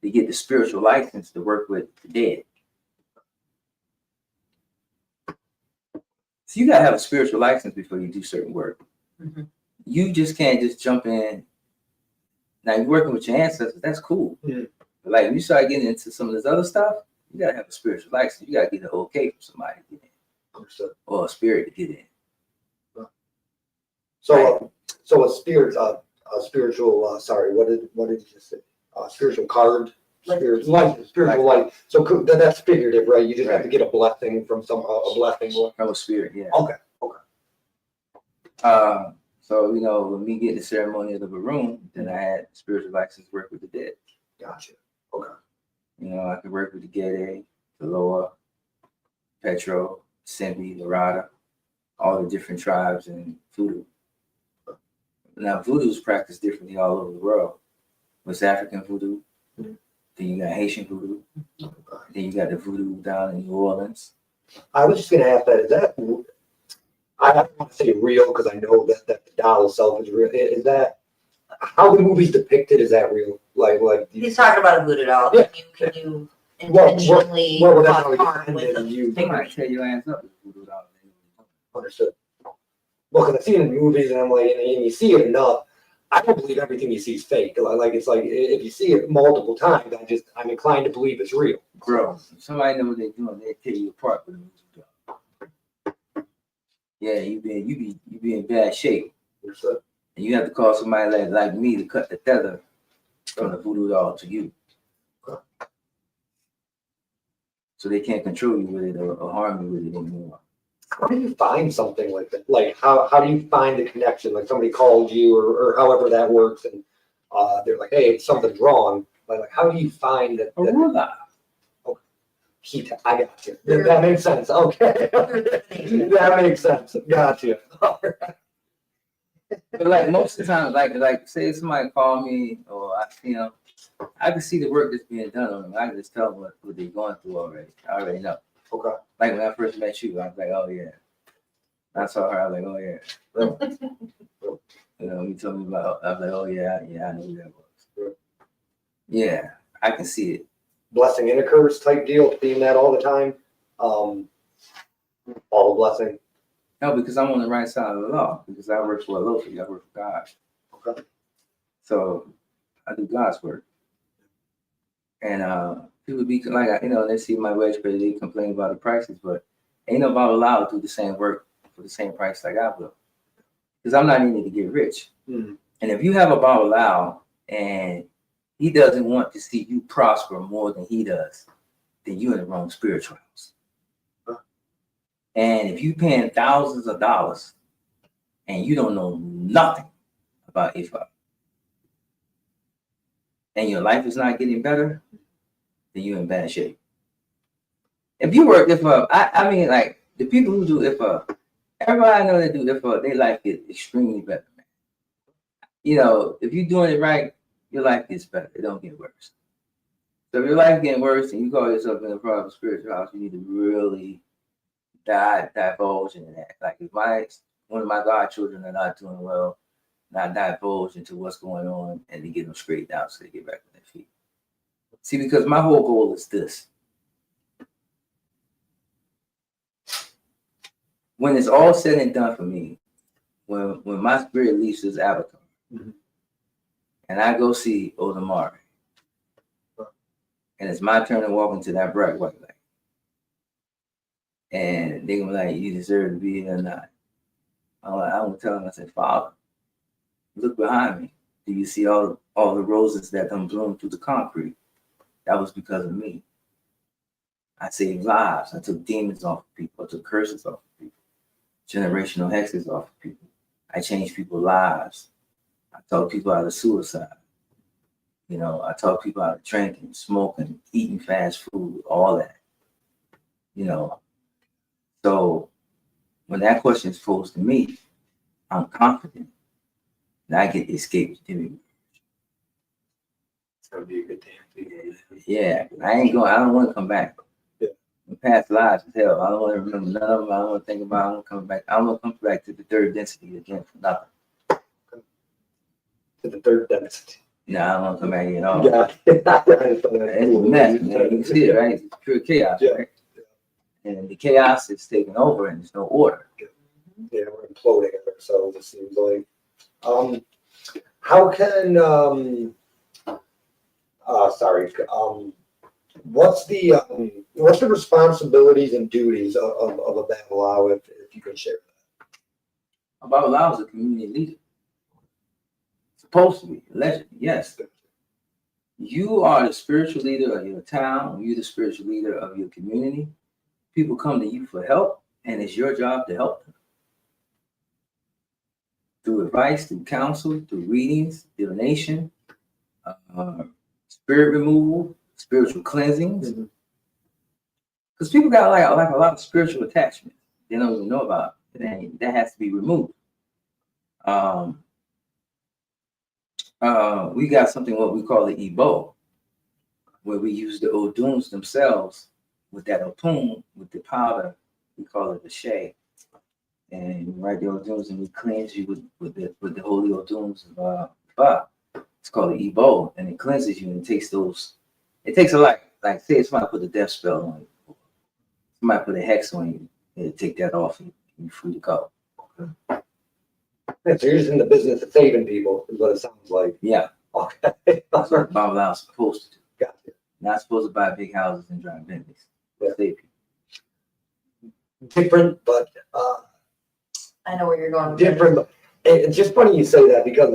to get the spiritual license to work with the dead. So you gotta have a spiritual license before you do certain work. Mm-hmm. You just can't just jump in. Now you're working with your ancestors, that's cool. Yeah. But like when you start getting into some of this other stuff, you gotta have a spiritual license. You gotta get an okay from somebody to get in. Understood. Or a spirit to get in. So, so a spirit, a spiritual. Sorry, what did you just say? Spiritual card. Spiritual light. So that's figurative, right? You just have to get a blessing from a blessing from a spirit. Yeah. Okay. So, you know, when we get the ceremony of the Baroon, then I had spiritual license to work with the dead. Gotcha. Okay. You know, I could work with the Gede, the Loa, Petro, Simbi, Larada, all the different tribes in voodoo. Now, voodoo is practiced differently all over the world. West African voodoo, then you got Haitian voodoo, then you got the voodoo down in New Orleans. I was just going to ask that. Is that, I don't want to say real because I know that the doll itself is real. Is that, how the movie's depicted, is that real? Like he's talking about a voodoo doll. Yeah. Can you intentionally cause harm with a I finger? might tell your ass up with voodoo doll. Understood. Well, because I've seen it in movies and I'm like, and you see it enough, I don't believe everything you see is fake. Like it's like if you see it multiple times, I'm inclined to believe it's real. Bro, if somebody know what they're doing, they tear you apart with a voodoo doll. Yeah, you be in bad shape. Understood. And you have to call somebody like me to cut the tether from the voodoo doll to you. So they can't control you with it or harm you with it anymore. How do you find something like that? Like how do you find the connection? Like somebody called you or however that works and they're like, hey, something's wrong. Like how do you find that? I got you. That makes sense. Okay. That makes sense. Got you. But like most of the time, like say somebody call me or I can see the work that's being done on them. I can just tell them what they're going through already. I already know. Okay. Like when I first met you, I was like, oh yeah. I saw her, I was like, oh yeah. You know, you told me about, I was like, oh yeah, I know who that was. Yeah, I can see it. Blessing and a curse type deal, seeing that all the time. All the blessing. No, because I'm on the right side of the law. Because I work for a local, I work for God. Okay. So I do God's work. And people be like, they see my wage pay, they complain about the prices, but ain't no Babalawo do the same work for the same price like I will. because I'm not in it to get rich. Mm. And if you have a babalawo and he doesn't want to see you prosper more than he does, then you're in the wrong spiritual house. And if you're paying thousands of dollars and you don't know nothing about Ifa, and your life is not getting better, then you're in bad shape. If you work Ifa, I mean, like the people who do Ifa, everybody I know that do Ifa, their life gets extremely better. You know, if you're doing it right, your life gets better. It don't get worse. So if your life getting worse and you call yourself in a proper spiritual house, you need to really divulge into that. Like if one of my godchildren are not doing well, not divulge into what's going on and to get them straightened out so they get back on their feet. See, because my whole goal is this. When it's all said and done for me, when my spirit leaves this avatar, and I go see Olumo, and it's my turn to walk into that bright white light, and they're gonna be like, you deserve to be here or not. I'm gonna tell them, I said, Father, look behind me. Do you see all the roses that done bloomed through the concrete? That was because of me. I saved lives. I took demons off of people. I took curses off of people. Generational hexes off of people. I changed people's lives. I taught people out of suicide. You know, I taught people out of drinking, smoking, eating fast food, all that. You know, so when that question is posed to me, I'm confident that I get the escape to It's gonna be a good day. Yeah, I don't want to come back. Yeah. Past lives is hell. I don't want to remember none of them. I don't want to think about it. I don't want to come back. I don't want to come back to the third density again for nothing. To the third density. No, I don't want to come back here at all. Yeah. It's a mess, man. You can see it, right? It's pure chaos, Yeah. right? And the chaos is taking over and there's no order. Yeah, we're imploding ourselves, it seems like. How can what's the responsibilities and duties of a babalawo if you can share that? A babalawo is a community leader. Supposed to be, allegedly, yes. You are the spiritual leader of your town. You're the spiritual leader of your community. People come to you for help, and it's your job to help them. Through advice, through counsel, through readings, divination, spirit removal, spiritual cleansings. Because people got like a lot of spiritual attachment they don't even know about. That has to be removed. We got something what we call the Igbo, where we use the Oduns themselves with that Otun, with the powder. We call it the Shay. And we write the Oduns and we cleanse you with the holy Oduns of Ba. It's called the Igbo, and it cleanses you and it takes a lot. Like say if somebody put a death spell on you, somebody put a hex on you, it'll take that off and you're free to go. So you're just in the business of saving people, is what it sounds like. Yeah. Okay. That's what Babalawo is supposed to do. Gotcha. Not supposed to buy big houses and drive Bentleys. Yeah. Save people. Different, but I know where you're going. different. And it's just funny you say that because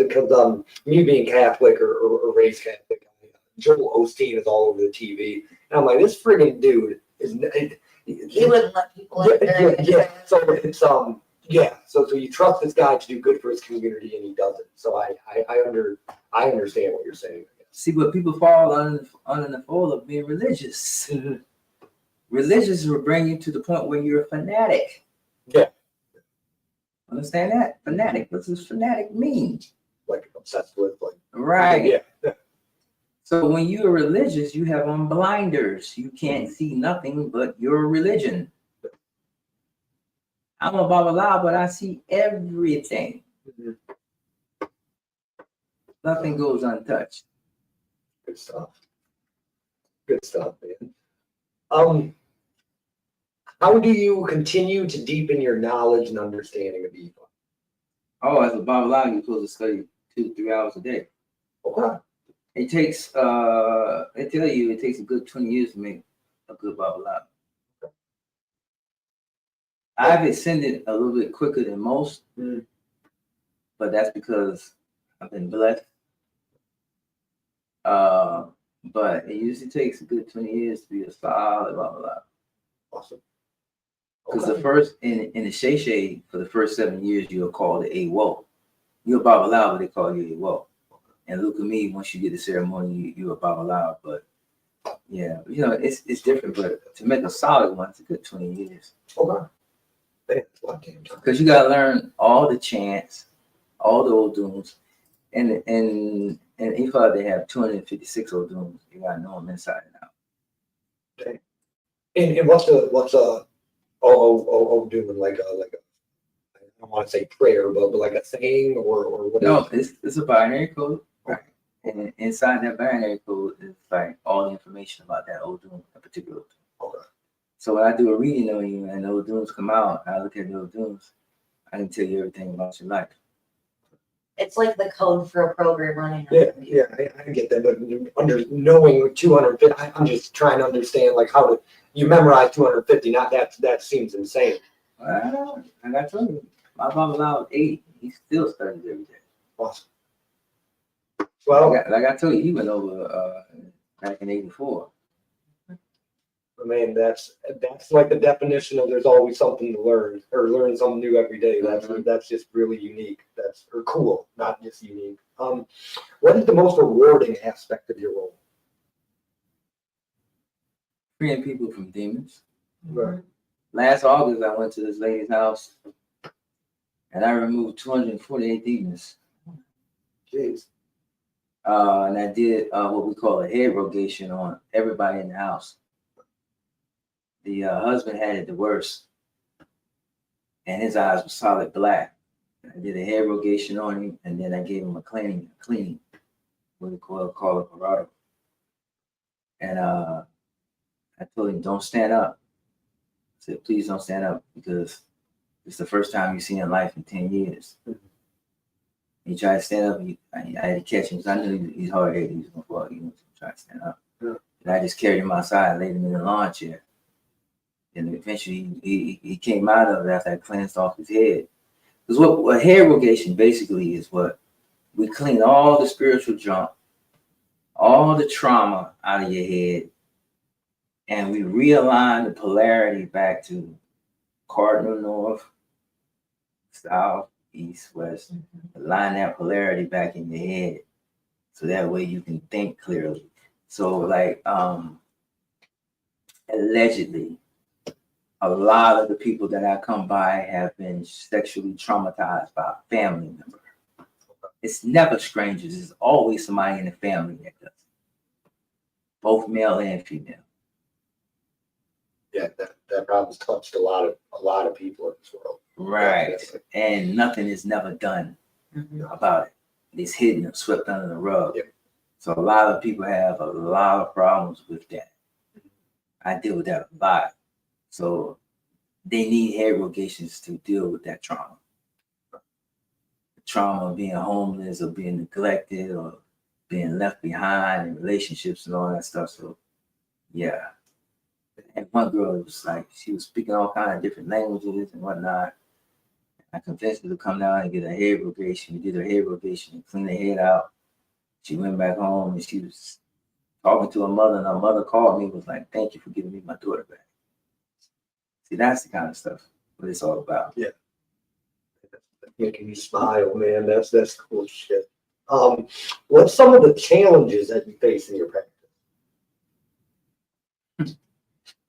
me being Catholic or raised Catholic, Joel Osteen is all over the TV, and I'm like, this friggin' dude is. He wouldn't let people in. Yeah. So it's So you trust this guy to do good for his community, and he doesn't. So I understand what you're saying. See, but people fall under the fold of being religious. Religious will bring you to the point where you're a fanatic. Yeah. Understand that? Fanatic. What does fanatic mean? Like obsessed with, like. Right. Yeah. So when you're religious, you have on blinders. You can't see nothing but your religion. I'm a babalawo, but I see everything. Nothing goes untouched. Good stuff. Good stuff, man. How do you continue to deepen your knowledge and understanding of Ifa? Oh, as a babalawo, you're supposed to study 2 to 3 hours a day. Okay. It takes, they tell you it takes a good 20 years to make a good babalawo. I've ascended a little bit quicker than most, but that's because I've been blessed. But it usually takes a good 20 years to be a solid babalawo. Awesome. Because the first in the Shay for the first 7 years you're called a Awo. You're a babalawo, they call you a Awo. And look at me, once you get the ceremony, you're a babalawo. But yeah, it's different. But to make a solid one, it's a good 20 years. Okay. Because you gotta learn all the chants, all the Oduns, and Ifa they have 256 Oduns. You gotta know them inside and out. Okay. And what's doing like a I don't want to say prayer, but like a saying or what? No, it's a binary code. Right. And inside that binary code is like all the information about that Odun, a particular Odun. Okay. So when I do a reading on you and the Oduns come out, I look at the Oduns, I can tell you everything about your life. It's like the code for a program running. Yeah, I get that, but knowing 250, I'm just trying to understand like how to you memorize 250. Not that seems insane. Well, like I told you, my babalawo is 80. He still studies every day. Awesome. Well, like I told you, he went over back in '84. I mean, that's like the definition of there's always something to learn or learn something new every day. That's just really unique. Or cool, not just unique. What is the most rewarding aspect of your role? Freeing people from demons. Right. Last August, I went to this lady's house and I removed 248 demons. Jeez. And I did what we call a head rogation on everybody in the house. The husband had it the worst, and his eyes were solid black. I did a hair rogation on him, and then I gave him a cleaning, what we call a parado. And I told him, don't stand up. I said, please don't stand up, because it's the first time you see in life in 10 years. He tried to stand up, I had to catch him, because I knew he's hard-headed, he was going to fall. He was trying to stand up. Yeah. And I just carried him outside, laid him in the lawn chair. And eventually he came out of it after I cleansed off his head. Because what hair rogation basically is, what we clean all the spiritual junk, all the trauma out of your head, and we realign the polarity back to cardinal north, south, east, west. Align that polarity back in your head, so that way you can think clearly. So like allegedly, a lot of the people that I come by have been sexually traumatized by a family member. It's never strangers. It's always somebody in the family that does it. Both male and female. Yeah, that problem's touched a lot of people in this world. Right. And nothing is never done about it. It's hidden or swept under the rug. Yeah. So a lot of people have a lot of problems with that. I deal with that a lot. So they need hair rogations to deal with that trauma. The trauma of being homeless or being neglected or being left behind in relationships and all that stuff. So yeah. And one girl was like, she was speaking all kinds of different languages and whatnot. I convinced her to come down and get a hair rogation. We did her hair rogation and clean her head out. She went back home and she was talking to her mother, and her mother called me and was like, thank you for giving me my daughter back. See, that's the kind of stuff what it's all about. Yeah. Making you smile, man. That's cool shit. What's some of the challenges that you face in your practice?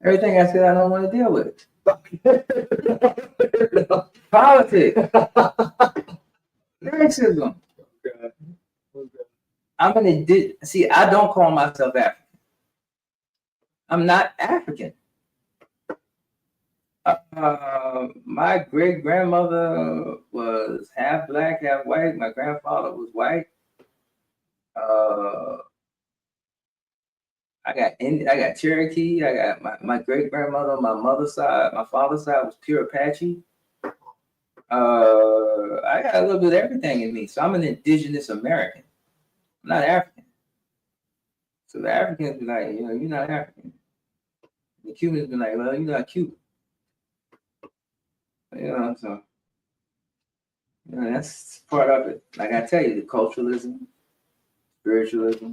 Everything I said I don't want to deal with. Politics. Racism. I'm an see, I don't call myself African. I'm not African. My great grandmother was half black, half white. My grandfather was white. I got Cherokee. I got my great grandmother on my mother's side. My father's side was pure Apache. I got a little bit of everything in me. So I'm an indigenous American. I'm not African. So the Africans be like, you're not African. The Cubans be like, well, you're not Cuban. So You know, that's part of it. Like I tell you, the culturalism, spiritualism,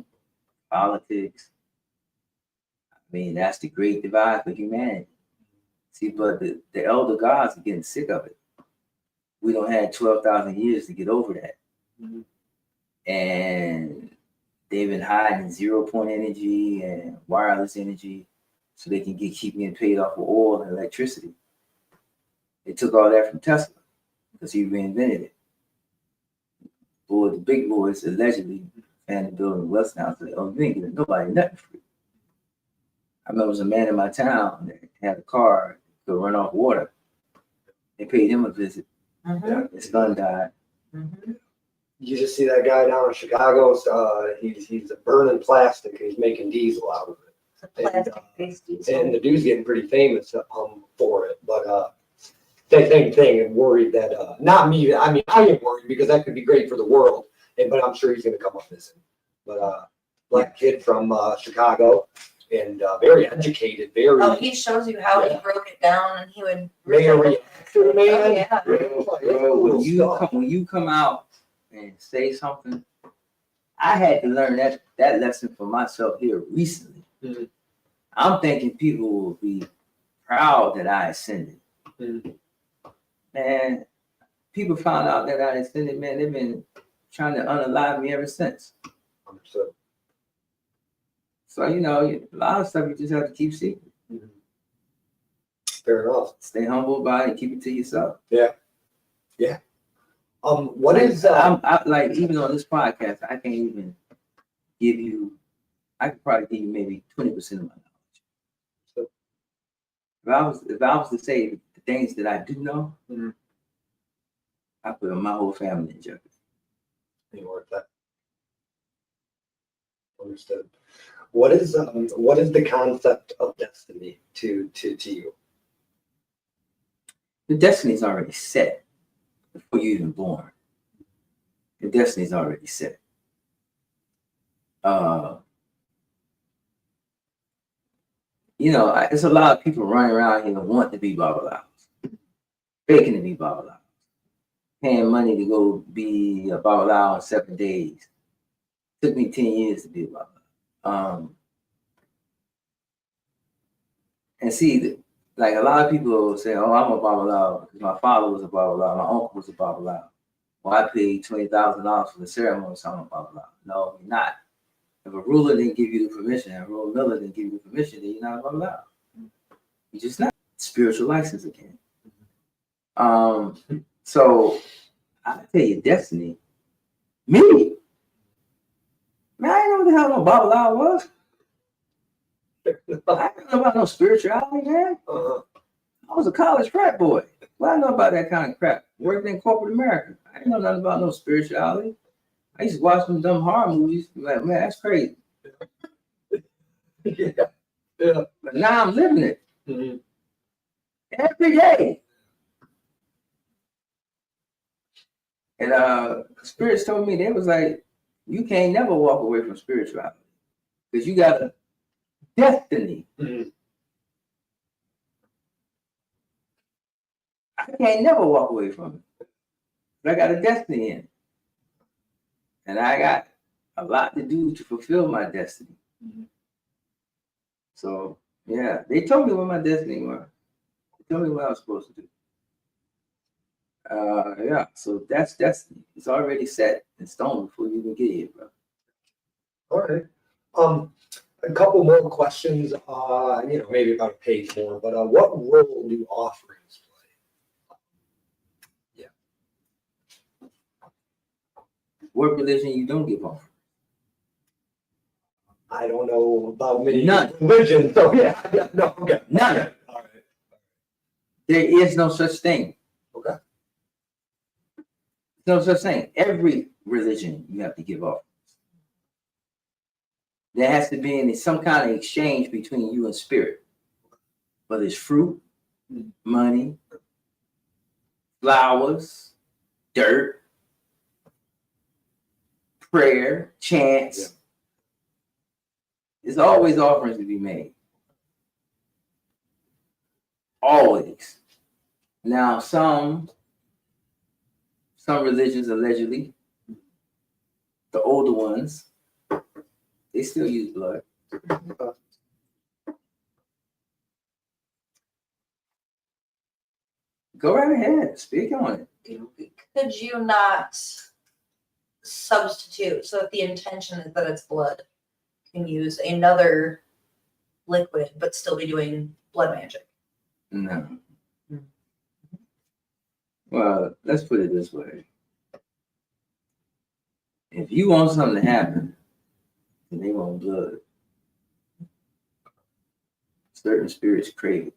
politics. I mean, that's the great divide for humanity. See, but the elder gods are getting sick of it. We don't have 12,000 years to get over that. Mm-hmm. And they've been hiding 0 point energy and wireless energy so they can keep getting paid off of oil and electricity. They took all that from Tesla because he reinvented it. Boy, the big boys allegedly found the building West now said, "Oh, you ain't giving nobody nothing free." I remember there was a man in my town that had a car that could run off water. They paid him a visit. Mm-hmm. His son died. Mm-hmm. You just see that guy down in Chicago. He's burning plastic. He's making diesel out of it. Plastic-based diesel. And the dude's getting pretty famous for it. But same thing. I'm worried that not me. I mean, I am worried because that could be great for the world. But I'm sure he's going to come up missing. But black kid from Chicago and very educated. Very. Oh, he shows you how he broke it down, and he would. Mayor reaction, man. Oh, yeah. Bro, when you come out and say something, I had to learn that lesson for myself here recently. Mm-hmm. I'm thinking people will be proud that I ascended. Mm-hmm. Man, people found out that I ascended, man, they've been trying to unalive me ever since. Understood. So, you know, a lot of stuff you just have to keep secret. Mm-hmm. Fair enough. Stay humble about it and keep it to yourself. Yeah. What is I like, even on this podcast, I can't even give you. I could probably give you maybe 20% of my knowledge. So, if I was to say the things that I do know, mm-hmm. I put my whole family in jeopardy. Ain't worth that. Understood. What is the concept of destiny to you? The destiny's already set before you're even born. The destiny's already set. You know, there's a lot of people running around here wanting to be babalawos, faking to be babalawos, paying money to go be a babalawo in 7 days. Took me 10 years to be a babalawo. And see, like a lot of people say, "Oh, I'm a babalawo because my father was a babalawo, my uncle was a babalawo. Well, I paid $20,000 for the ceremony, so I'm a babalawo." No, you're not. If a ruler didn't give you the permission, and a ruler miller didn't give you the permission, then you're not a babalawo. You're just not. Spiritual license again. So I tell you, destiny. Me, man, I didn't know what the hell no babalawo was. I didn't know about no spirituality, man. I was a college frat boy. Well, I know about that kind of crap. Working in corporate America. I didn't know nothing about no spirituality. I used to watch them dumb horror movies. Like, man, that's crazy. Yeah. But now I'm living it. Mm-hmm. Every day. And spirits told me, they was like, you can't never walk away from spirituality. Because you got a destiny. Mm-hmm. I can't never walk away from it. But I got a destiny in it. And I got a lot to do to fulfill my destiny. Mm-hmm. So, yeah, they told me what my destiny was. They told me what I was supposed to do. Yeah, so that's destiny. It's already set in stone before you even get here, bro. All right. A couple more questions. Maybe about a page more. But what role do offerings play? Yeah. What religion you don't give offerings? I don't know about many None. religions. So yeah, no, okay. None. Okay. All right. There is no such thing. Okay. No such thing. Every religion you have to give offerings. There has to be some kind of exchange between you and spirit. Whether it's fruit, money, flowers, dirt, prayer, chants. Yeah. There's always offerings to be made. Always. Now, some some religions allegedly, the older ones, they still use blood. Go right ahead, speak on it. Could you not substitute, so if the intention is that it's blood, you can use another liquid but still be doing blood magic? No. Well, let's put it this way. If you want something to happen, then they want blood. Certain spirits crave it.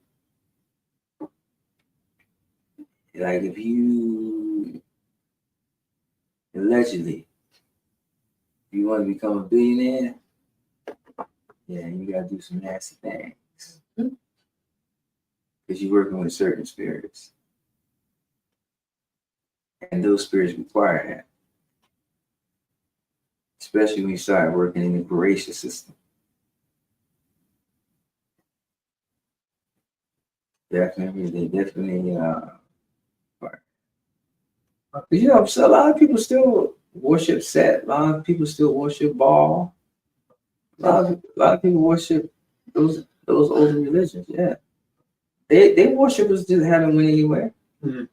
Like if you allegedly you want to become a billionaire, yeah, you gotta do some nasty things. Because you're working with certain spirits. And those spirits require that. Especially when you start working in the voracious system. Definitely, they definitely because you know, so a lot of people still worship Set. A lot of people still worship Baal. A lot of people worship those older religions. Yeah, they worshipers just haven't went anywhere. Mm-hmm.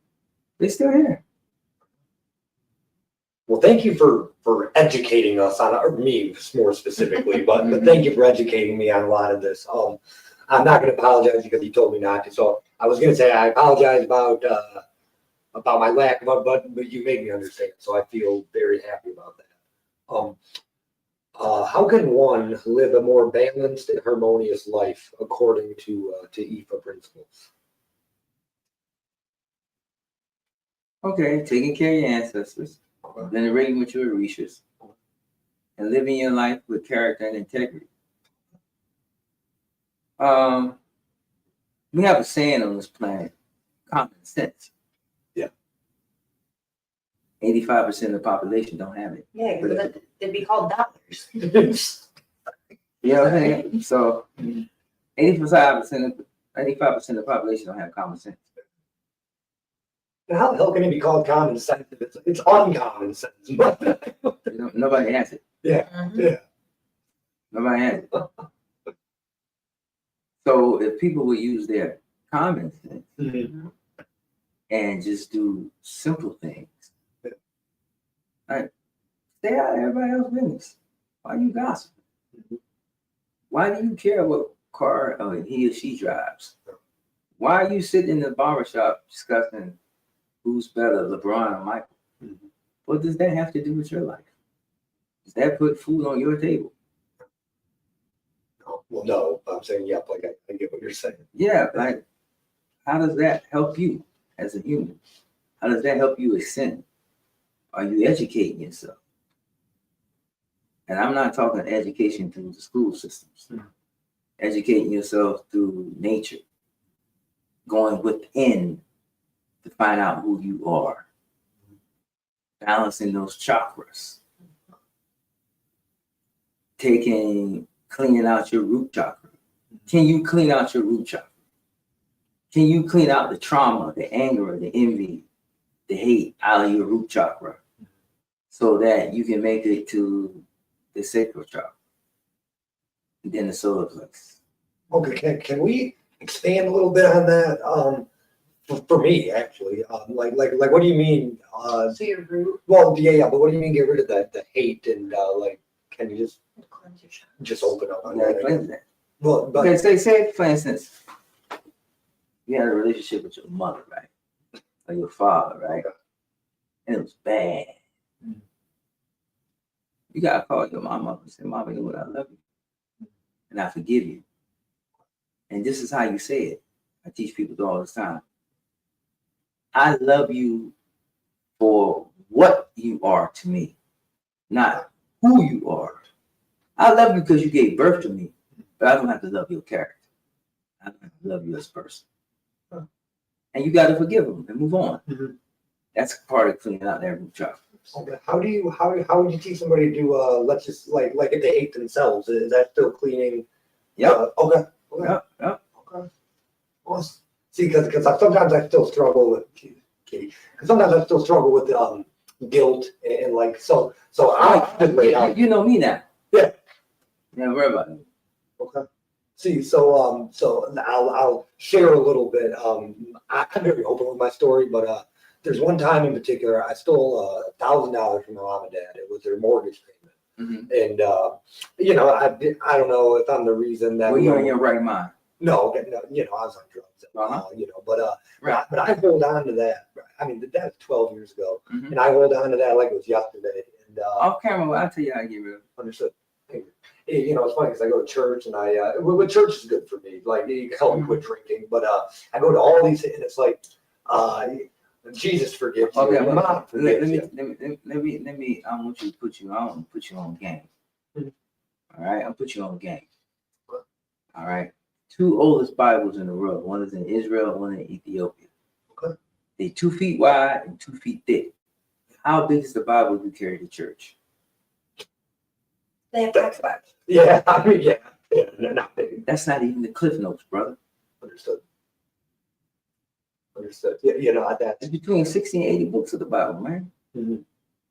They're still here. Well, thank you for educating us on, or me more specifically, but thank you for educating me on a lot of this. I'm not going to apologize because you told me not to. So I was going to say I apologize about my lack of, but you made me understand. So I feel very happy about that. How can one live a more balanced and harmonious life according to IFA principles? Okay, taking care of your ancestors, venerating with your Orishas, and living your life with character and integrity. We have a saying on this planet, common sense. Yeah. 85% of the population don't have it. Yeah, because they'd be called dollars. You know what I'm saying? So 85% of the population don't have common sense. How the hell can it be called common sense if it's uncommon sense? You know, nobody has it. Yeah, yeah. Nobody has it. So if people would use their common sense and just do simple things, like stay out of everybody else's business. Why you gossiping? Why do you care what car he or she drives? Why are you sitting in the barbershop discussing who's better, LeBron or Michael? What does that have to do with your life? Does that put food on your table? Well, no, I'm saying, yep, like I get what you're saying. Yeah, like, how does that help you as a human? How does that help you ascend? Are you educating yourself? And I'm not talking education through the school systems. Educating yourself through nature. Going within to find out who you are. Balancing those chakras. Cleaning out your root chakra. Can you clean out your root chakra? Can you clean out the trauma, the anger, the envy, the hate out of your root chakra so that you can make it to the sacral chakra and then the solar plexus? Okay, can we expand a little bit on that? For me, actually, like what do you mean? So your root. Well, yeah, but what do you mean get rid of the hate and like? Can you just open up on that? Cleanse that. Well, but Okay, say for instance, you had a relationship with your mother, right? Or your father, right? Okay. And it was bad. You gotta call your mama up and say, Mama, you know what, I love you. And I forgive you. And this is how you say it. I teach people all this time. I love you for what you are to me, not who you are. I love you because you gave birth to me, but I don't have to love your character. I don't have to love you as a person. And you got to forgive them and move on. That's part of cleaning out that root chakra. okay, how would you teach somebody to do let's just like if they hate themselves? Is that still cleaning? Yep. Okay. Yep. Okay. Awesome. See, because sometimes I still struggle with, key. Because sometimes I still struggle with guilt and like so I just lay out. You know me now. Yeah. Yeah, worry about it. Okay. See, so I'll share a little bit. I'm very open with my story, but there's one time in particular I stole $1,000 from my mom and dad. It was their mortgage payment, and I don't know if I'm the reason that. Were you in your right mind? No, I was on drugs. But I hold on to that. I mean, that was 12 years ago, and I hold on to that like it was yesterday. And off camera, I'll tell you how to get rid of it. Understood. It's funny because I go to church and church is good for me. Like, you can help me quit drinking, but I go to all these and it's like, Jesus forgives you. Okay, let me. I want to put you on game. All right, I'll put you on game. All right, 2 oldest Bibles in the world. One is in Israel, one in Ethiopia. Okay. They're 2 feet wide and 2 feet thick. How big is the Bible you carry to church? They have tax Bibles. Yeah, I mean, they're not big. That's not even the Cliff Notes, brother. Understood. Yeah, that's It's between 60 and 80 books of the Bible, man. Mm-hmm.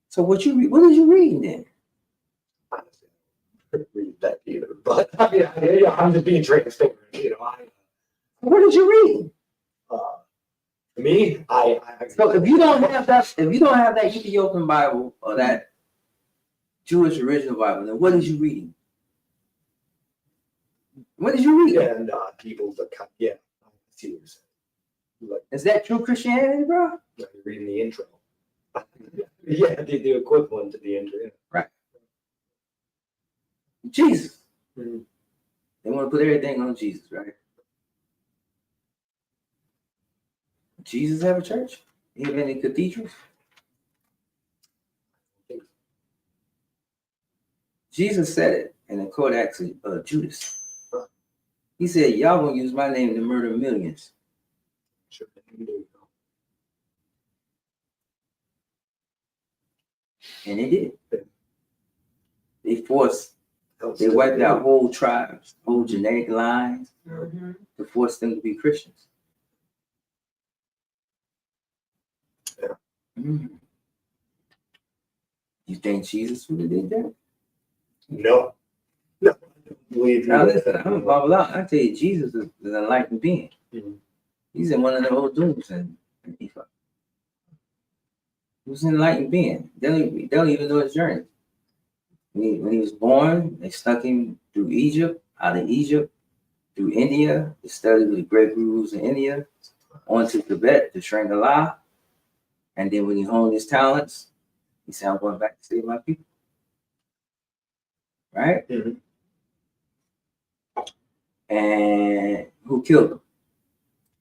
So what you read? What is you reading then? Honestly, I don't read that either. But I'm just being transparent. What did you read? Me, So if you don't have that Ethiopian Bible or that Jewish original Bible, then what is you reading? What is you reading? And people's account. Yeah, I see what you're saying. Like, Is that true Christianity, bro? you're reading the intro. Yeah, the equivalent to the intro. Right. Jesus. Mm-hmm. They want to put everything on Jesus, right? Jesus have a church? He have any cathedrals? Jesus said it in the Codex of Judas. He said, y'all gonna use my name to murder millions. Sure. And they did. They wiped out whole tribes, whole genetic lines to force them to be Christians. Yeah. Mm. You think Jesus would have did that? No. Believe Now listen, I'm a Babalawo. I tell you, Jesus is an enlightened being. Mhm. He's in one of the old dooms and Ifa. He was an enlightened being. They don't even know his journey. When he was born, they snuck him through Egypt, out of Egypt, through India, to study with the great gurus in India, on to Tibet to train Allah. And then when he honed his talents, he said, I'm going back to save my people. Right? Mhm. And who killed him?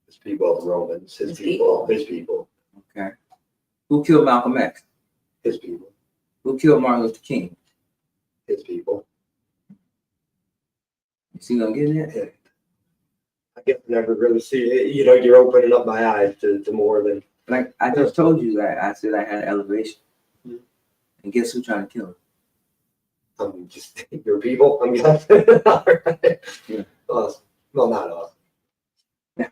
His people, the Romans. His people. Okay. Who killed Malcolm X? His people. Who killed Martin Luther King? His people. You see what I'm getting at? Yeah. I guess I never really see it. You're opening up my eyes to more than. Like I just told you that I said I had elevation. Mhm. And guess who's trying to kill him? I'm just your people. I'm guessing. All right. Yeah. Us. Well, not us. Yeah.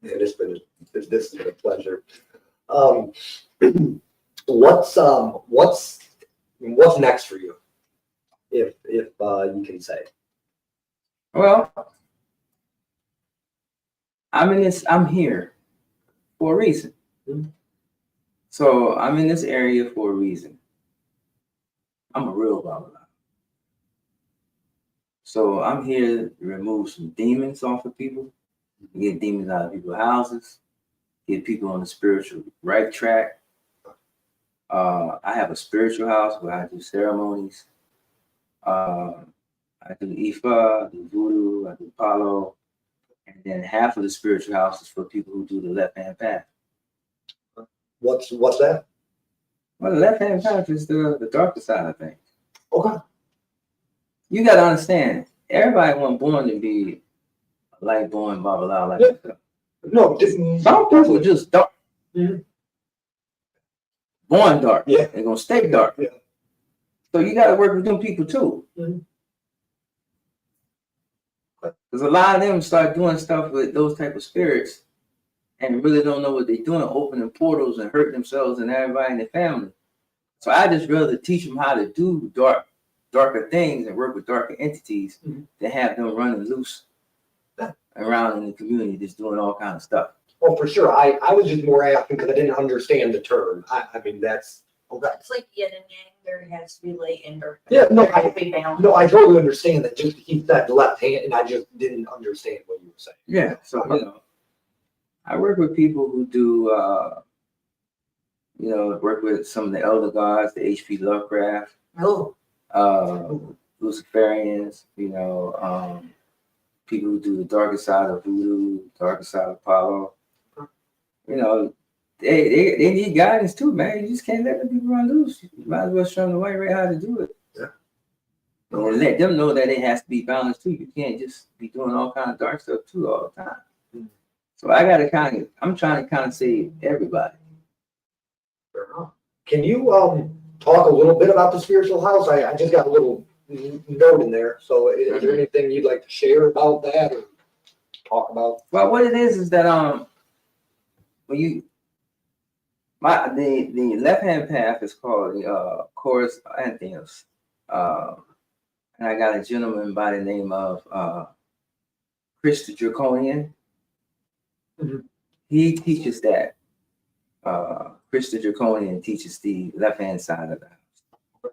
Yeah, this has been a pleasure. What's next for you? If you can say. Well, I'm here for a reason. Mhm. So I'm in this area for a reason. I'm a real Babalawo. So I'm here to remove some demons off of people, get demons out of people's houses, get people on the spiritual right track. I have a spiritual house where I do ceremonies. I do Ifa, I do voodoo, I do palo, and then half of the spiritual house is for people who do the left-hand path. What's that? Well, the left-hand path is the darker side of things. Okay. You got to understand, everybody wasn't born to be a light-born Babalawo like yourself. No, Some people are just dark. Mhm. Born dark. Yeah. They're going to stay dark. Yeah. So you got to work with them people too. Mhm. Because a lot of them start doing stuff with those type of spirits, and really don't know what they're doing, opening portals and hurting themselves and everybody in their family. So I just rather teach them how to do darker things and work with darker entities than have them running loose around in the community just doing all kinds of stuff. Well, for sure. I was just more asking because I didn't understand the term. I mean, that's okay. It's like yin and yang. There has to be light and dark. Yeah, no, There has to be balance. No, I totally understand that. Just he said left hand, and I just didn't understand what you were saying. Yeah, so I work with people who do work with some of the elder gods, the H.P. Lovecraft, Luciferians, people who do the darker side of voodoo, darker side of Apollo. They need guidance too, man. You just can't let the people run loose. You might as well show them the right way how to do it. Yeah. And let them know that it has to be balanced too. You can't just be doing all kind of dark stuff too all the time. Mm-hmm. So I'm trying to kind of save everybody. Can you talk a little bit about the spiritual house? I just got a little note in there. So is there anything you'd like to share about that or talk about? Well, what it is that when the left hand path is called the Chorus Antheos. And I got a gentleman by the name of Chris the Draconian. Mm-hmm. He teaches that. Chris the Draconian teaches the left hand side of the house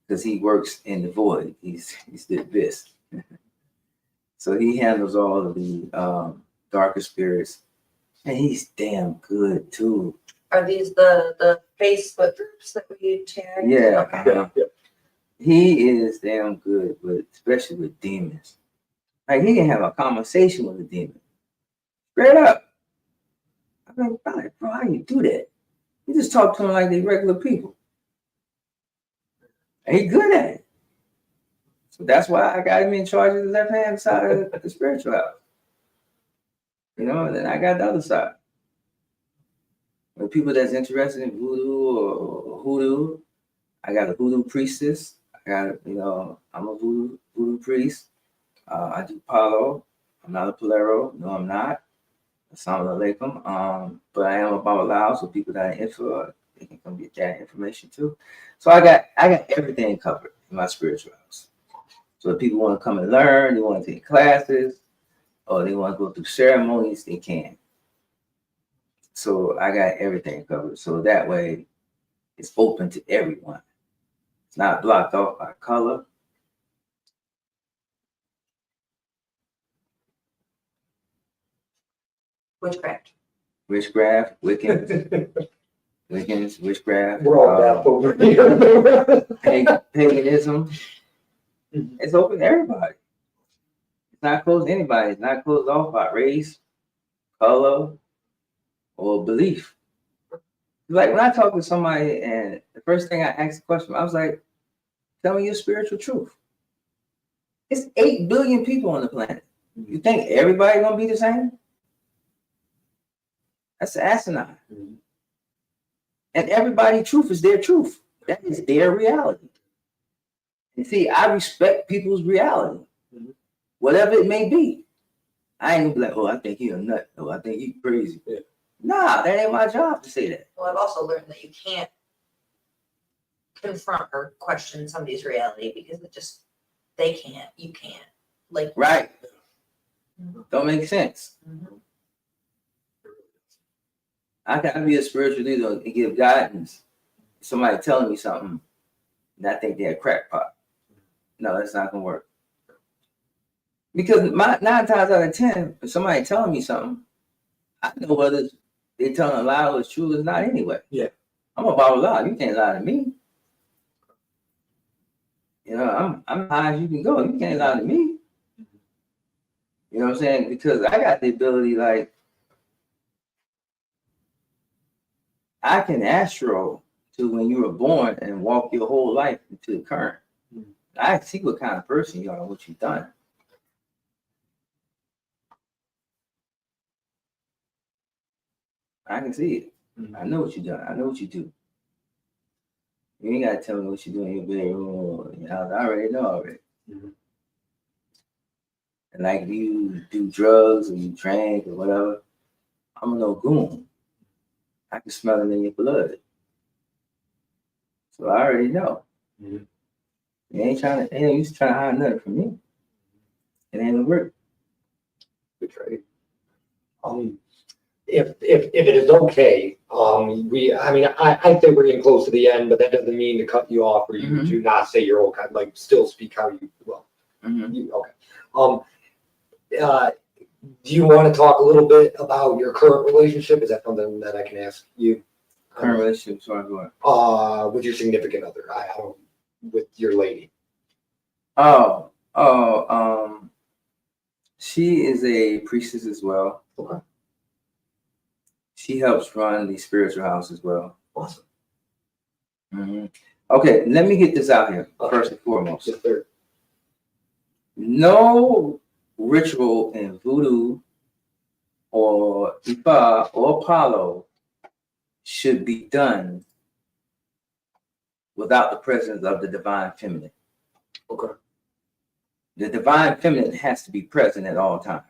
because he works in the void. He's the abyss. So he handles all of the darker spirits, and he's damn good too. Are these the Facebook groups that we tagged? Yeah. Okay. Yeah. He is damn good, especially with demons. Like he can have a conversation with a demon. Straight up. I'm like, bro, how do you do that? You just talk to them like they regular people. And he's good at it. So that's why I got him in charge of the left-hand side of the spiritual house. And then I got the other side. The people that's interested in voodoo or hoodoo, I got a voodoo priestess. I got, I'm a voodoo priest. I do Palo. I'm not a Polero. No, I'm not. Assalamu alaikum. But I am a Babalawo, so people that are info, they can come get that information too. So I got everything covered in my spiritual house. So if people want to come and learn, they want to take classes, or they want to go through ceremonies, they can. So I got everything covered. So that way it's open to everyone. It's not blocked off by color. Witchcraft, Wiccans, witchcraft. We're all that over here. Paganism. It's open to everybody. It's not closed to anybody. It's not closed off by race, color, or belief. Like when I talk to somebody and the first thing I ask the question, I was like, tell me your spiritual truth. It's 8 billion people on the planet. You think everybody gonna be the same? That's asinine. Mm-hmm. And everybody's truth is their truth. That is their reality. And see, I respect people's reality, whatever it may be. I ain't gonna be like, oh, I think he a nut. Oh, I think he crazy. Yeah. Nah, that ain't my job to say that. Well, I've also learned that you can't confront or question somebody's reality because they can't. You can't. Like right. Don't make sense. Mm-hmm. I can be a spiritual leader and give guidance. Somebody telling me something, and I think they're a crackpot. No, that's not gonna work. Because 9 times out of 10, if somebody telling me something, I know whether they're telling a lie or it's true or not anyway. Yeah. I'm a babalawo. You can't lie to me. I'm high as you can go. You can't lie to me. You know what I'm saying? Because I got the ability, like, I can astro to when you were born and walk your whole life into the current. Mm-hmm. I see what kind of person you are and what you've done. I can see it. Mm-hmm. I know what you've done. I know what you do. You ain't got to tell me what you do in your bedroom or your house. I already know already. Mm-hmm. And like if you do drugs or you drink or whatever, I'm a no goon. I can smell it in your blood. So I already know. Mhm. You ain't trying to hide nothing from me. It ain't gonna work. Good trade. If it is okay, I think we're getting close to the end, but that doesn't mean to cut you off or you to not say your own kind, like still speak how you will. Okay. Do you want to talk a little bit about your current relationship? Is that something that I can ask you? Current relationship, sorry, go ahead. With your significant other, with your lady. She is a priestess as well. Okay. She helps run the spiritual house as well. Awesome. Okay, let me get this out here first and foremost. Yes, sir. No ritual in voodoo or Ifa or Apollo should be done without the presence of the divine feminine. Okay. The divine feminine has to be present at all times.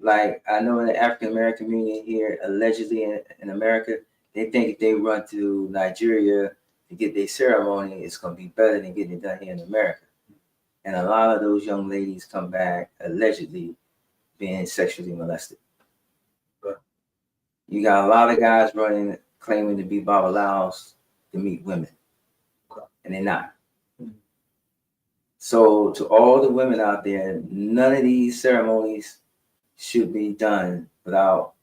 Like I know in the African American community here, allegedly in America, they think if they run to Nigeria to get their ceremony, it's going to be better than getting it done here in America. And a lot of those young ladies come back allegedly being sexually molested. Right. You got a lot of guys running, claiming to be babalawos to meet women, and they're not. So to all the women out there, none of these ceremonies should be done without.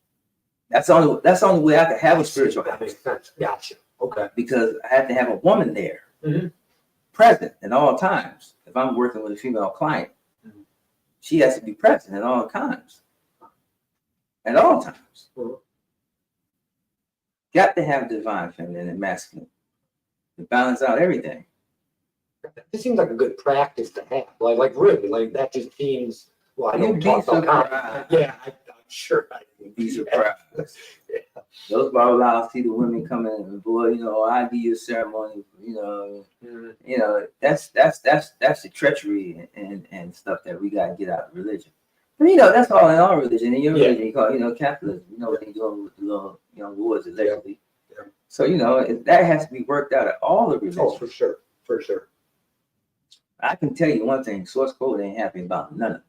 That's the only way I can have a spiritual house. That makes sense. Gotcha. Okay. Because I have to have a woman there, present at all times. If I'm working with a female client, she has to be present at all times. At all times. Got to have divine feminine and masculine to balance out everything. This seems like a good practice to have. Like really, like that just seems. Well, I know we talked about. Yeah, I'm sure. You'd be surprised. Yeah. Those babalawos see the women coming and boy, I give you a ceremony. That's the treachery and stuff that we gotta get out of religion. But that's all in our religion. In your religion, you call capitalism. You know what they doing with the little wars allegedly. Yeah. So that has to be worked out at all the religions. Oh, for sure. For sure. I can tell you one thing, source code ain't happy about none of it.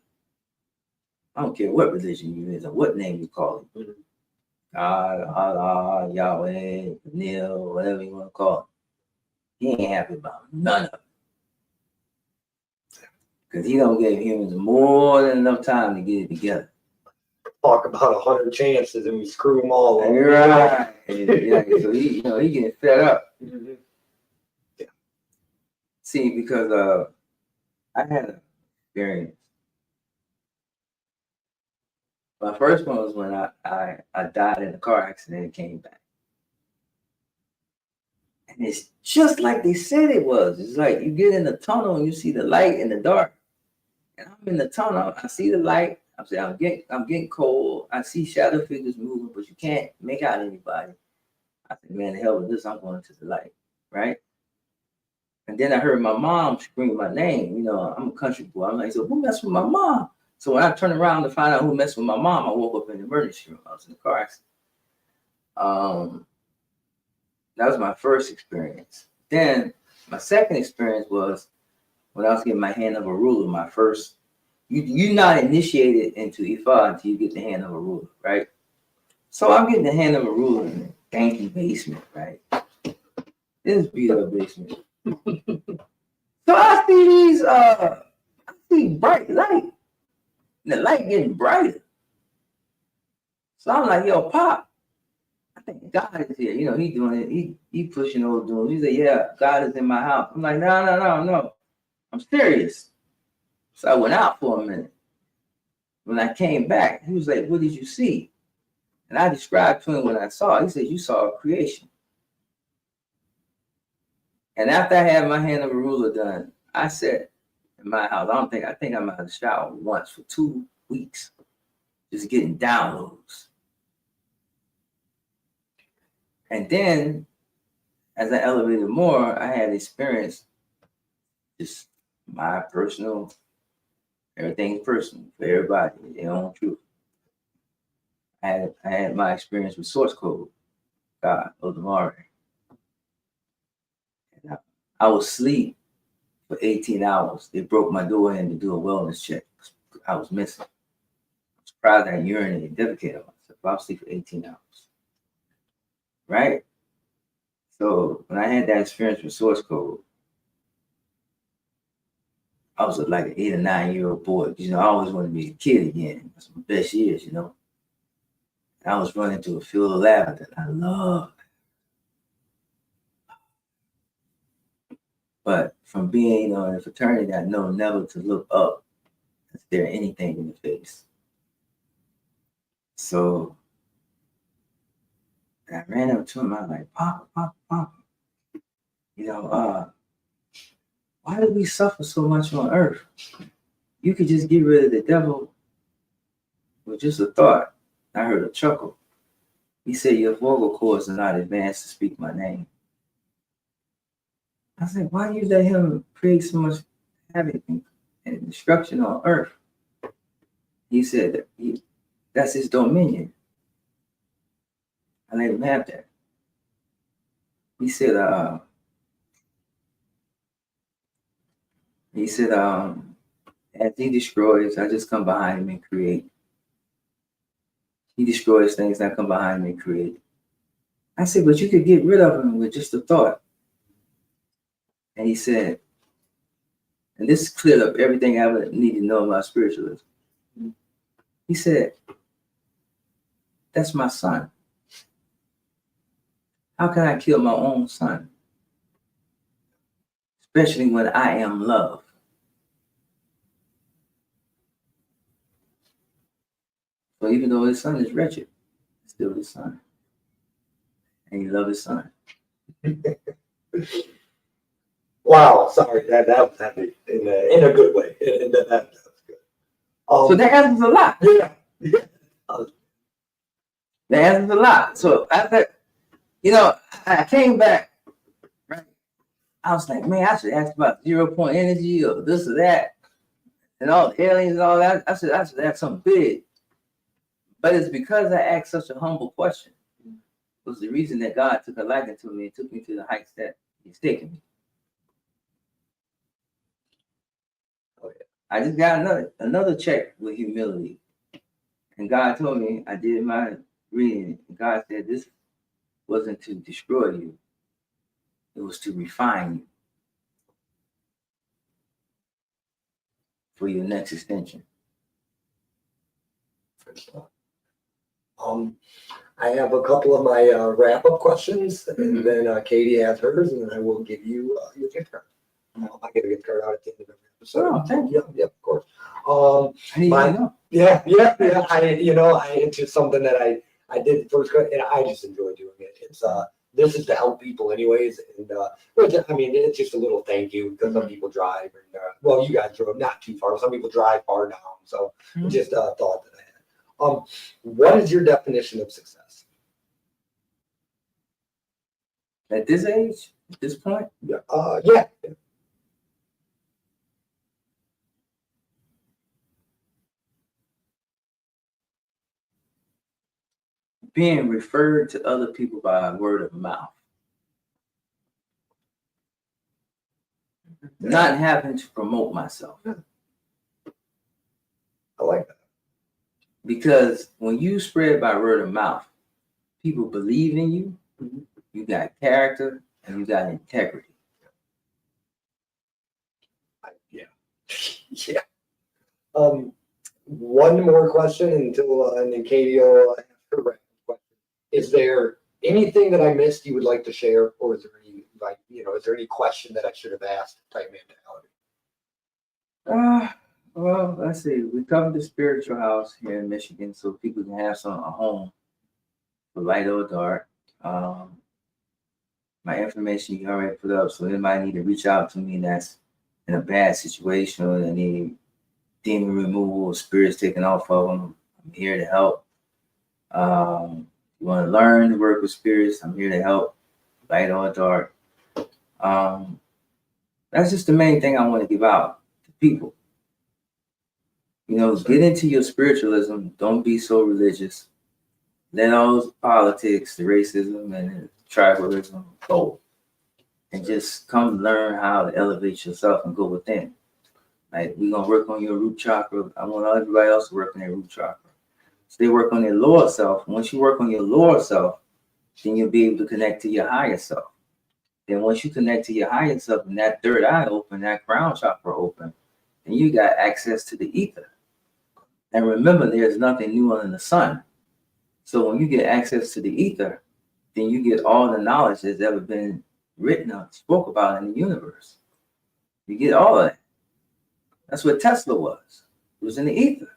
I don't care what religion you is or what name you call it. God, Allah, Yahweh, Neil, whatever you want to call it. He ain't happy about none of it. Because he don't give humans more than enough time to get it together. Talk about 100 chances and we screw them all up. You're right. Yeah, so he getting fed up. Yeah. See, because I had an experience. My first one was when I died in a car accident and came back. And it's just like they said it was. It's like you get in the tunnel and you see the light in the dark. And I'm in the tunnel, I see the light. I'm getting cold. I see shadow figures moving, but you can't make out anybody. I said, man, the hell with this, I'm going to the light, right? And then I heard my mom scream my name. I'm a country boy. I'm like, so who messed with my mom? So when I turned around to find out who messed with my mom, I woke up in the emergency room. I was in the car accident. That was my first experience. Then my second experience was when I was getting my hand of a ruler. My first, you're not initiated into Ifa until you get the hand of a ruler, right? So I'm getting the hand of a ruler in a danky basement, right? This beat up basement. So I see bright light. The light getting brighter. So I'm like, yo, Pop, I think God is here. He doing it. He pushing old dudes. He said, yeah, God is in my house. I'm like, no. I'm serious. So I went out for a minute. When I came back, he was like, what did you see? And I described to him what I saw. He said, you saw a creation. And after I had my hand of a ruler done, I said, in my house, I think I'm out of the shower once for 2 weeks, just getting downloads. And then, as I elevated more, I had experienced just my personal, everything's personal for everybody, their own truth. I had my experience with source code, God, Olumo. I was asleep for 18 hours. They broke my door in to do a wellness check. I was missing. I was proud that I urinated and defecated on myself. I was asleep for 18 hours. Right? So when I had that experience with source code, I was like an 8 or 9-year-old boy. You know, I always wanted to be a kid again. That's my best years, you know. And I was running through a field of lavender. I loved. But from being, in a fraternity, I know never to look up and stare anything in the face. So I ran up to him. I was like, Papa, Papa, Papa. Why do we suffer so much on earth? You could just get rid of the devil with just a thought. I heard a chuckle. He said, your vocal cords are not advanced to speak my name. I said, why do you let him create so much havoc and destruction on earth? He said, that's his dominion. I let him have that. He said, as he destroys, I just come behind him and create. He destroys things, I come behind him and create. I said, but you could get rid of him with just a thought. And he said, and this cleared up everything I ever needed to know about spiritualism. He said, that's my son. How can I kill my own son? Especially when I am love. So even though his son is wretched, it's still his son. And he loves his son. Wow, sorry, that was heavy in a good way. That was good. So that answers a lot. Yeah. That answers a lot. So after, I came back, right? I was like, man, I should ask about 0-point energy or this or that, and all the aliens and all that. I should ask something big. But it's because I asked such a humble question. Was the reason that God took a liking to me and took me to the heights that He's taken me. I just got another check with humility. And God told me, I did my reading, and God said this wasn't to destroy you. It was to refine you for your next extension. I have a couple of my wrap-up questions, and then Katie has hers, and then I will give you your gift card. I get a gift card out at the end of every episode. Oh, thank you. Yeah, of course. I need to know. Yeah. It's just something that I did first, and I just enjoy doing it. It's this is to help people anyways, and it's just a little thank you because some people drive, and you guys drove not too far. Some people drive far down, so just a thought that I had. What is your definition of success? At this age, at this point? Yeah. Being referred to other people by word of mouth. Not having to promote myself. I like that. Because when you spread by word of mouth, people believe in you, you got character, and you got integrity. Yeah. One more question and then Katie will ask her question. Is there anything that I missed you would like to share, or is there any question that I should have asked type mentality? Well, let's see. We covered the spiritual house here in Michigan, so people can have a home for light or dark. My information you already put up, so anybody need to reach out to me that's in a bad situation or they need demon removal or spirits taken off of them. I'm here to help. You want to learn to work with spirits, I'm here to help, light or dark. That's just the main thing I want to give out to people. Get into your spiritualism. Don't be so religious. Then all those politics, the racism and the tribalism, go. And just come learn how to elevate yourself and go within. Like, we're gonna work on your root chakra. I want everybody else to work on their root chakra. So they work on their lower self. Once you work on your lower self, then you'll be able to connect to your higher self. Then once you connect to your higher self and that third eye open, that crown chakra open, and you got access to the ether. And remember, there's nothing new under the sun. So when you get access to the ether, then you get all the knowledge that's ever been written or spoke about in the universe. You get all of that. That's what Tesla was. It was in the ether.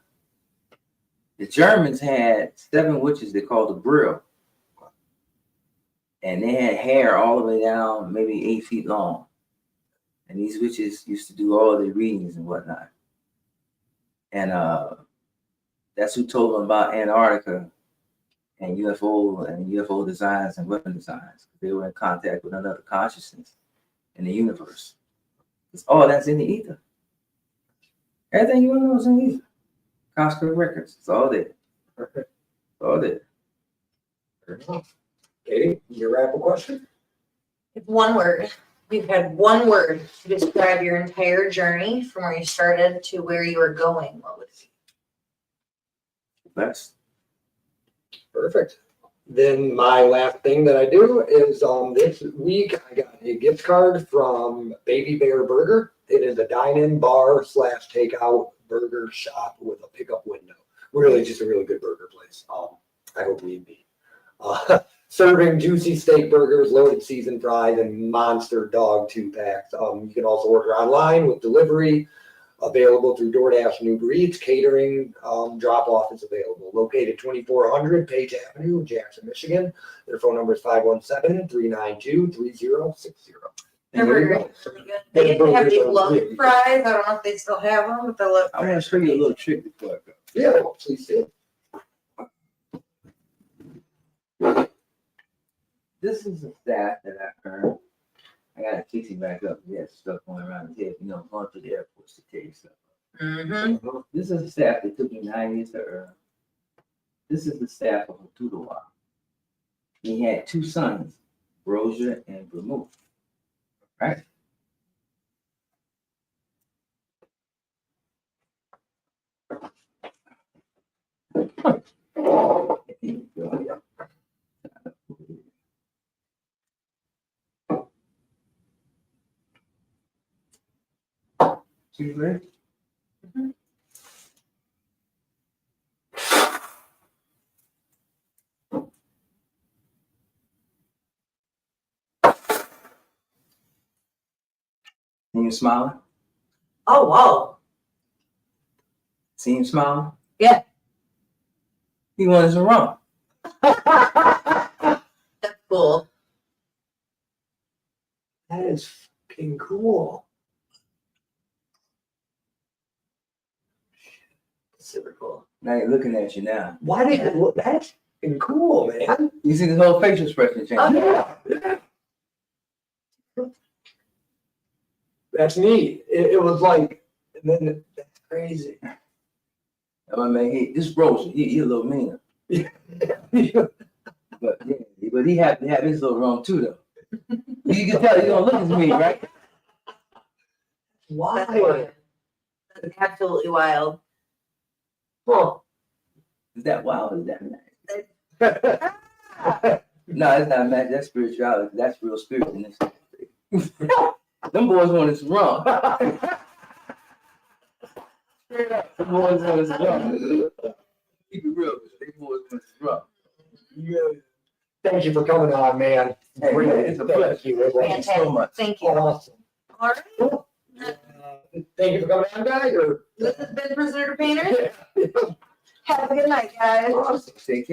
The Germans had 7 witches they called the Brill. And they had hair all the way down, maybe 8 feet long. And these witches used to do all their readings and whatnot. And that's who told them about Antarctica and UFO designs and weapon designs. They were in contact with another consciousness in the universe. It's all that's in the ether. Everything you want to know is in the ether. Cosmic records. It's all there. It's all there. Katie, your rap question? If one word, you've had one word to describe your entire journey from where you started to where you were going, what would it be? Blessed. Perfect. Then my last thing that I do is this week I got a gift card from Baby Bear Burger. It is a dine-in bar / takeout burger shop with a pickup window. Really, just a really good burger place. I hope need be. Serving juicy steak burgers, loaded seasoned fries, and monster dog 2-packs. You can also order online with delivery. Available through DoorDash and Uber Eats. Catering drop-off is available. Located 2400 Page Avenue, Jackson, Michigan. Their phone number is 517-392-3060. Their burger is really good. They used to have these love fries. I don't know if they still have them, but they're love I want to show you a little trick before I go. Yeah, please do. This is the staff that I earned. I got to fix him back up. He has stuff going around his head. You know, going to the airports to carry stuff. Mm-hmm. This is the staff that took me 9 years to earn. This is the staff of Otudowa. He had 2 sons, Rosia and Vermouth. Right? Here you go. See that? See him smiling? Oh, wow. See him smiling? Yeah. He wanted some rum. That's cool. That is fucking cool. Super cool. Now he's looking at you now. Why did you look? That's fucking cool, man. You see this whole facial expression change. Oh, Yeah. That's neat. It was like, and then that's crazy. I mean, this Rosia, he a little mean. But he had to have his little rum too, though. You can tell he don't look as mean, right? That's Why? wild. That's absolutely wild. Huh. Is that wild? Is that nice? No, it's not magic. That's spirituality. That's real spirit in this. Them boys wanted some rum. Them boys wanted some rum. Keep it real. Them boys wanted some rum. Yeah. Thank you for coming on, man. Hey, Really, it's a thank pleasure. you. It was Fantastic. so much. Thank you. awesome. All right. Thank you for coming on, guys. This has been Prisoner to Painter. Yeah. Have a good night, guys. Awesome. Take care.